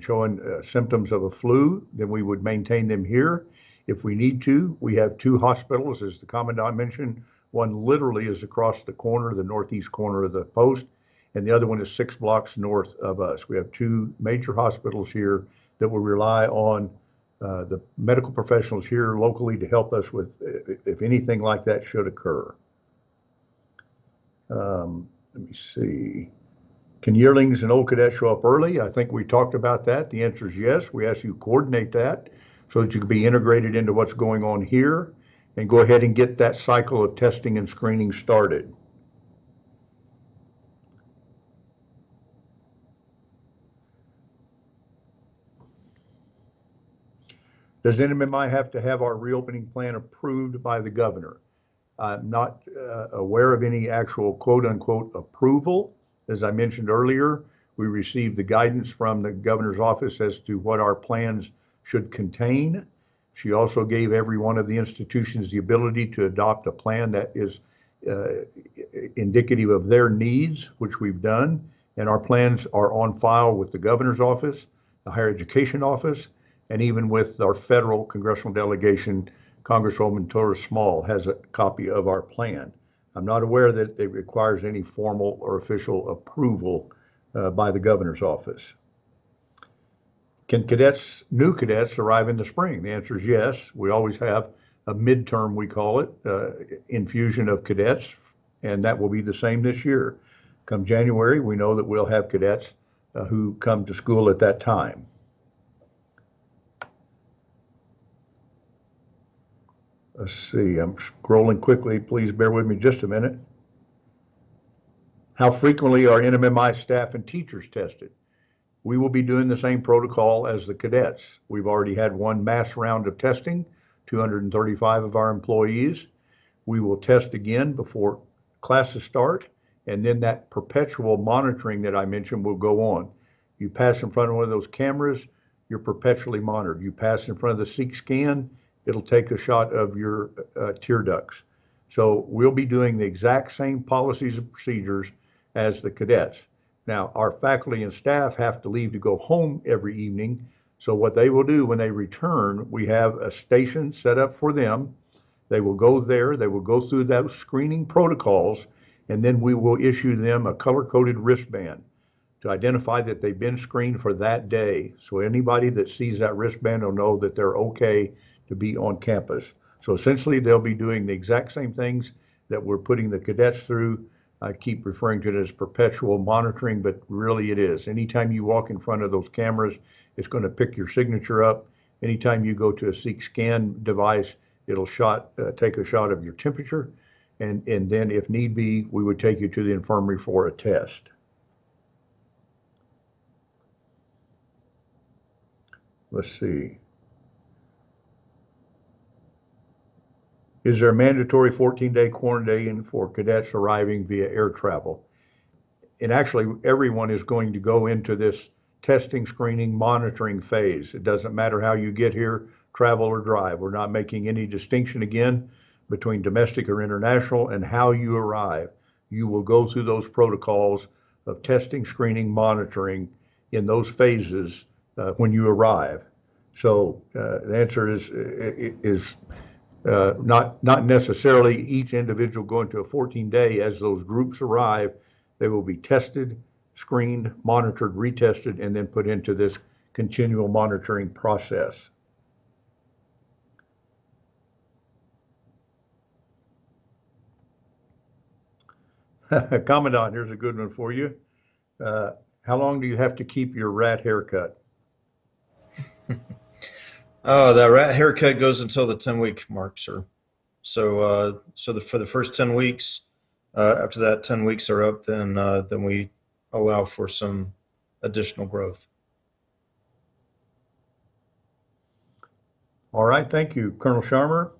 Speaker 1: showing symptoms of a flu, then we would maintain them here. If we need to, we have 2 hospitals, as the Commandant mentioned. One literally is across the corner, the northeast corner of the post, and the other one is 6 blocks north of us. We have 2 major hospitals here that will rely on the medical professionals here locally to help us with if anything like that should occur. Let me see. Can yearlings and old cadets show up early? I think we talked about that. The answer is yes. We ask you to coordinate that so that you can be integrated into what's going on here and go ahead and get that cycle of testing and screening started. Does NMMI have to have our reopening plan approved by the governor? I'm not aware of any actual quote unquote approval. As I mentioned earlier, we received the guidance from the governor's office as to what our plans should contain. She also gave every one of the institutions the ability to adopt a plan that is indicative of their needs, which we've done. And our plans are on file with the governor's office, the higher education office, and even with our federal congressional delegation. Congresswoman Torres Small has a copy of our plan. I'm not aware that it requires any formal or official approval by the governor's office. Can cadets, new cadets, arrive in the spring? The answer is yes. We always have a midterm, we call it, infusion of cadets, and that will be the same this year. Come January, we know that we'll have cadets who come to school at that time. Let's see, I'm scrolling quickly. Please bear with me just a minute. How frequently are NMMI staff and teachers tested? We will be doing the same protocol as the cadets. We've already had 1 mass round of testing, 235 of our employees. We will test again before classes start, and then that perpetual monitoring that I mentioned will go on. You pass in front of one of those cameras, you're perpetually monitored. You pass in front of the Seek scan, it'll take a shot of your tear ducts. So we'll be doing the exact same policies and procedures as the cadets. Now, our faculty and staff have to leave to go home every evening. So what they will do when they return, we have a station set up for them. They will go there, they will go through those screening protocols, and then we will issue them a color-coded wristband to identify that they've been screened for that day. So anybody that sees that wristband will know that they're okay to be on campus. So essentially, they'll be doing the exact same things that we're putting the cadets through. I keep referring to it as perpetual monitoring, but really it is. Anytime you walk in front of those cameras, it's going to pick your signature up. Anytime you go to a Seek scan device, it'll take a shot of your temperature. And then if need be, we would take you to the infirmary for a test. Let's see. Is there a mandatory 14-day quarantine for cadets arriving via air travel? And actually, everyone is going to go into this testing, screening, monitoring phase. It doesn't matter how you get here, travel or drive. We're not making any distinction again between domestic or international and how you arrive. You will go through those protocols of testing, screening, monitoring in those phases when you arrive. So the answer is not necessarily each individual going to a 14-day. As those groups arrive, they will be tested, screened, monitored, retested, and then put into this continual monitoring process. Commandant, here's a good one for you. How long do you have to keep your rat haircut?
Speaker 2: Oh, that rat haircut goes until the 10-week mark, sir. So, for the first 10 weeks, after that 10 weeks are up, then we allow for some additional growth. All
Speaker 1: right, thank you, Colonel Sharma.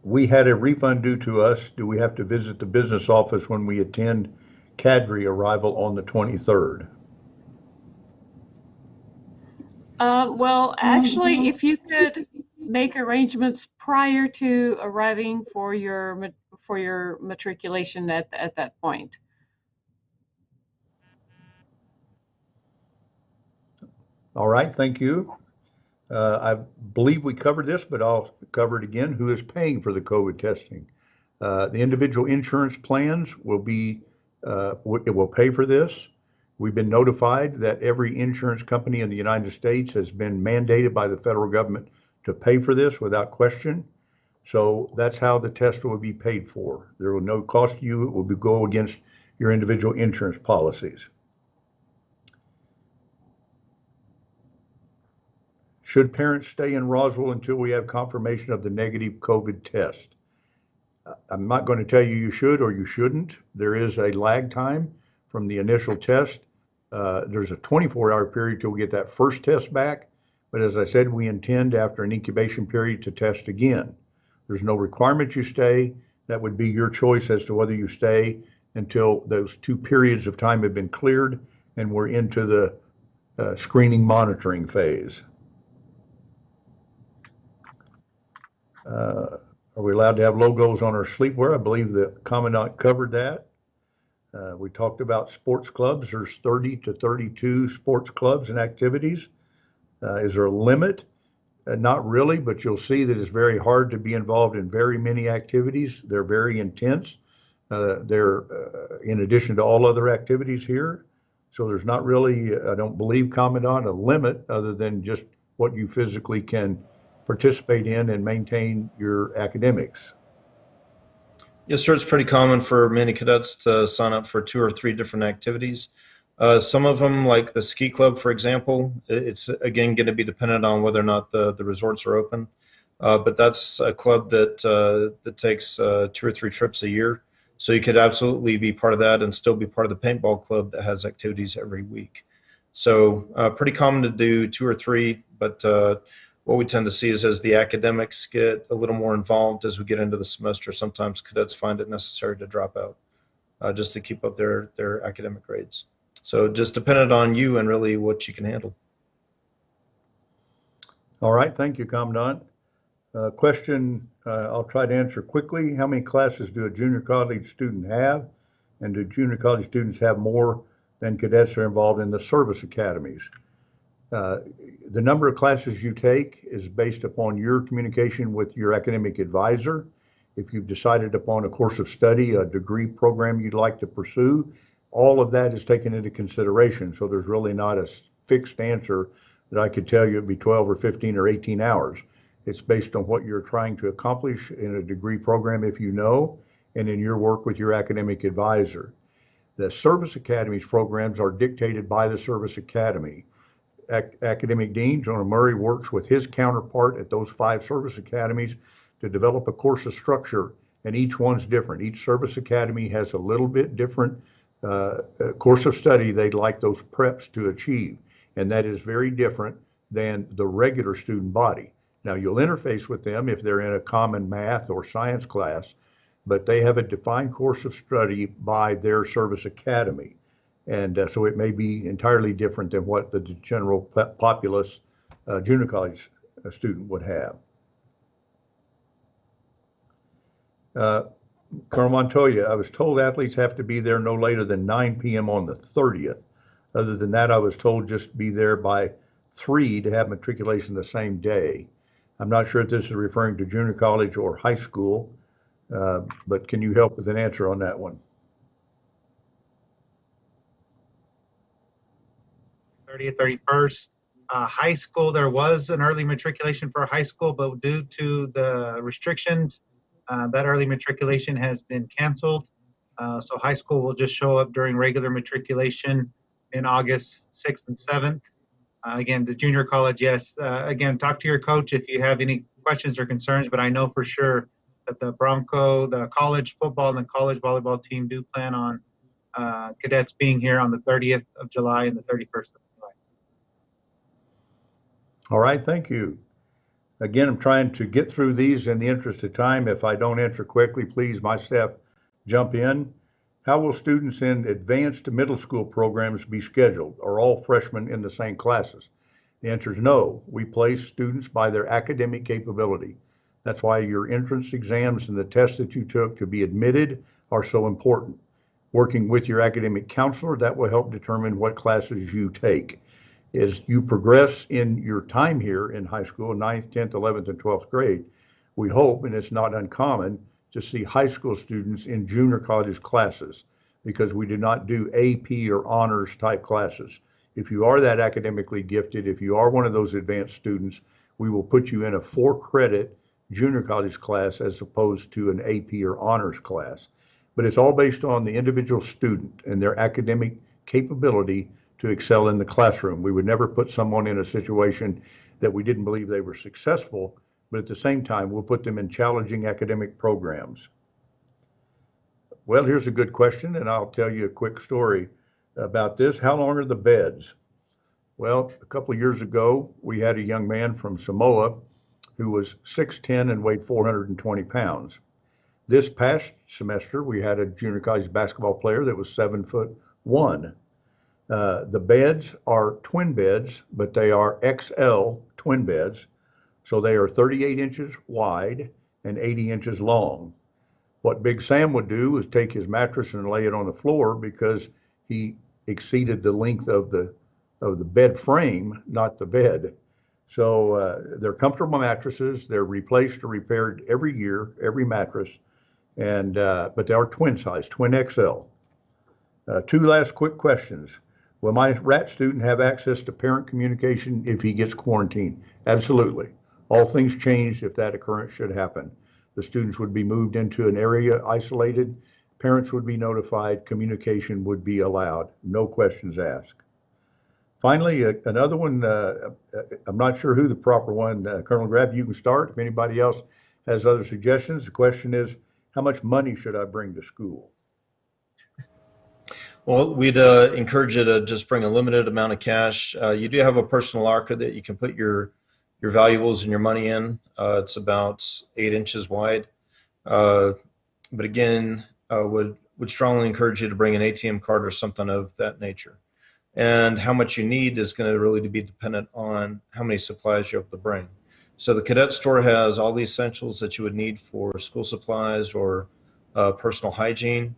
Speaker 1: we had a refund due to us. Do we have to visit the business office when we attend cadre arrival on the 23rd?
Speaker 6: Well, actually, if you could make arrangements prior to arriving for your matriculation at that point.
Speaker 1: All right, thank you. I believe we covered this, but I'll cover it again. Who is paying for the COVID testing? The individual insurance plans will be, it will pay for this. We've been notified that every insurance company in the United States has been mandated by the federal government to pay for this without question. So that's how the test will be paid for. There will no cost to you. It will go against your individual insurance policies. Should parents stay in Roswell until we have confirmation of the negative COVID test? I'm not going to tell you you should or you shouldn't. There is a lag time from the initial test. There's a 24-hour period till we get that first test back. But as I said, we intend after an incubation period to test again. There's no requirement you stay. That would be your choice as to whether you stay until those 2 periods of time have been cleared and we're into the screening monitoring phase. Are we allowed to have logos on our sleepwear? I believe the commandant covered that. We talked about sports clubs. There's 30 to 32 sports clubs and activities. Is there a limit? Not really, but you'll see that it's very hard to be involved in very many activities. They're very intense. They're in addition to all other activities here. So there's not really, I don't believe, commandant, a limit other than just what you physically can participate in and maintain your academics.
Speaker 2: Yes, sir. It's pretty common for many cadets to sign up for 2 or 3 different activities. Some of them, like the ski club, for example, it's again going to be dependent on whether or not the resorts are open. But that's a club that takes 2 or 3 trips a year. So you could absolutely be part of that and still be part of the paintball club that has activities every week. So pretty common to do 2 or 3, but what we tend to see is as the academics get a little more involved as we get into the semester, sometimes cadets find it necessary to drop out just to keep up their academic grades. So just dependent on you and really what you can handle.
Speaker 1: All right, thank you, Commandant. Question I'll try to answer quickly. How many classes do a junior college student have? And do junior college students have more than cadets are involved in the service academies? The number of classes you take is based upon your communication with your academic advisor. If you've decided upon a course of study, a degree program you'd like to pursue, all of that is taken into consideration. So there's really not a fixed answer that I could tell you it'd be 12 or 15 or 18 hours. It's based on what you're trying to accomplish in a degree program, if you know, and in your work with your academic advisor. The service academies programs are dictated by the service academy. Academic Dean Jonah Murray works with his counterpart at those 5 service academies to develop a course of structure, and each one's different. Each service academy has a little bit different course of study they'd like those preps to achieve, and that is very different than the regular student body. Now, you'll interface with them if they're in a common math or science class, but they have a defined course of study by their service academy. And so it may be entirely different than what the general populace junior college student would have. Colonel Montoya, I was told athletes have to be there no later than 9 p.m. on the 30th. Other than that, I was told just be there by 3 to have matriculation the same day. I'm not sure if this is referring to junior college or high school, but can you help with an answer on that one?
Speaker 4: 30th, 31st. High school, there was an early matriculation for high school, but due to the restrictions, that early matriculation has been canceled. So high school will just show up during regular matriculation in August 6th and 7th. Again, the junior college, yes. Again, talk to your coach if you have any questions or concerns, but I know for sure that the college football and the college volleyball team do plan on cadets being here on the 30th of July and the 31st of July.
Speaker 1: All right, thank you. Again, I'm trying to get through these in the interest of time. If I don't answer quickly, please, my staff, jump in. How will students in advanced middle school programs be scheduled? Are all freshmen in the same classes? The answer is no. We place students by their academic capability. That's why your entrance exams and the tests that you took to be admitted are so important. Working with your academic counselor, that will help determine what classes you take. As you progress in your time here in high school, 9th, 10th, 11th, and 12th grade, we hope, and it's not uncommon, to see high school students in junior college classes because we do not do AP or honors type classes. If you are that academically gifted, if you are one of those advanced students, we will put you in a 4-credit junior college class as opposed to an AP or honors class. But it's all based on the individual student and their academic capability to excel in the classroom. We would never put someone in a situation that we didn't believe they were successful, but at the same time, we'll put them in challenging academic programs. Well, here's a good question, and I'll tell you a quick story about this. How long are the beds? Well, a couple of years ago, we had a young man from Samoa who was 6'10" and weighed 420 pounds. This past semester, we had a junior college basketball player that was 7'1". The beds are twin beds, but they are XL twin beds. So they are 38 inches wide and 80 inches long. What Big Sam would do is take his mattress and lay it on the floor because he exceeded the length of the bed frame, not the bed. So they're comfortable mattresses. They're replaced or repaired every year, every mattress, and but they are twin size, twin XL. 2 last quick questions. Will my RAT student have access to parent communication if he gets quarantined? Absolutely. All things changed if that occurrence should happen. The students would be moved into an area isolated. Parents would be notified. Communication would be allowed. No questions asked. Finally, another one, I'm not sure who the proper one, Colonel Graf, you can start. If anybody else has other suggestions, the question is, how much money should I bring to school?
Speaker 2: Well, we'd encourage you to just bring a limited amount of cash. You do have a personal locker that you can put your valuables and your money in. It's about 8 inches wide. But again, would strongly encourage you to bring an ATM card or something of that nature. And how much you need is going to really be dependent on how many supplies you're able to bring. So the Cadet store has all the essentials that you would need for school supplies or personal hygiene.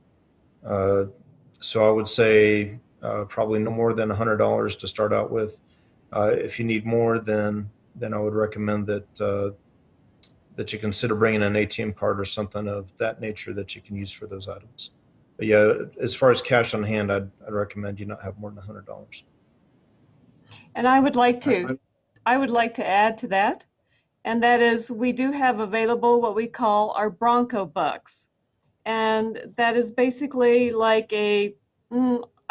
Speaker 2: So I would say probably no more than $100 to start out with. If you need more, then I would recommend that you consider bringing an ATM card or something of that nature that you can use for those items. But yeah, as far as cash on hand, I'd recommend you not have more than $100.
Speaker 6: And I would like to add to that, and that is we do have available what we call our Bronco Bucks. And that is basically like I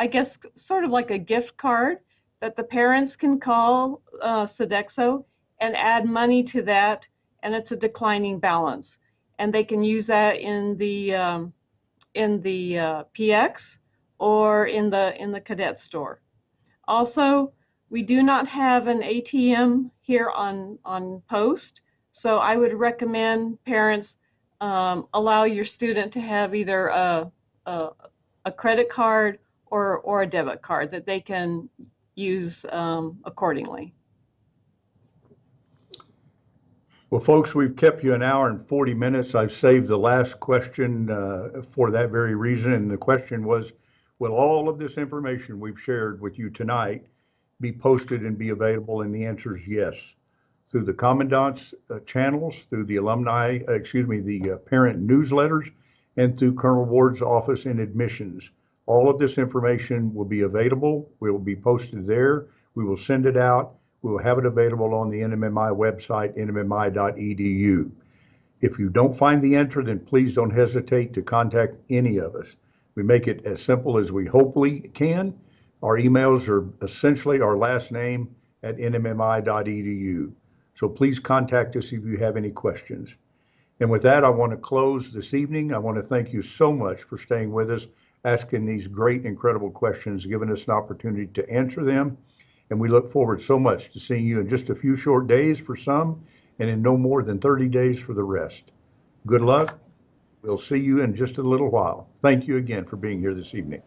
Speaker 6: guess, sort of like a gift card that the parents can call Sodexo and add money to that, and it's a declining balance. And they can use that in the PX or in the Cadet store. Also, we do not have an ATM here on post, so I would recommend parents allow your student to have either a credit card or a debit card that they can use accordingly.
Speaker 1: Well, folks, we've kept you 1 hour and 40 minutes. I've saved the last question for that very reason. And the question was, will all of this information we've shared with you tonight be posted and be available? And the answer is yes. Through the Commandant's channels, through the the parent newsletters, and through Colonel Ward's office in admissions. All of this information will be available. We will be posted there. We will send it out. We will have it available on the Nmmi website, nmmi.edu. If you don't find the answer, then please don't hesitate to contact any of us. We make it as simple as we hopefully can. Our emails are essentially our last name at nmmi.edu. So please contact us if you have any questions. And with that, I want to close this evening. I want to thank you so much for staying with us, asking these great, incredible questions, giving us an opportunity to answer them. And we look forward so much to seeing you in just a few short days for some, and in no more than 30 days for the rest. Good luck. We'll see you in just a little while. Thank you again for being here this evening.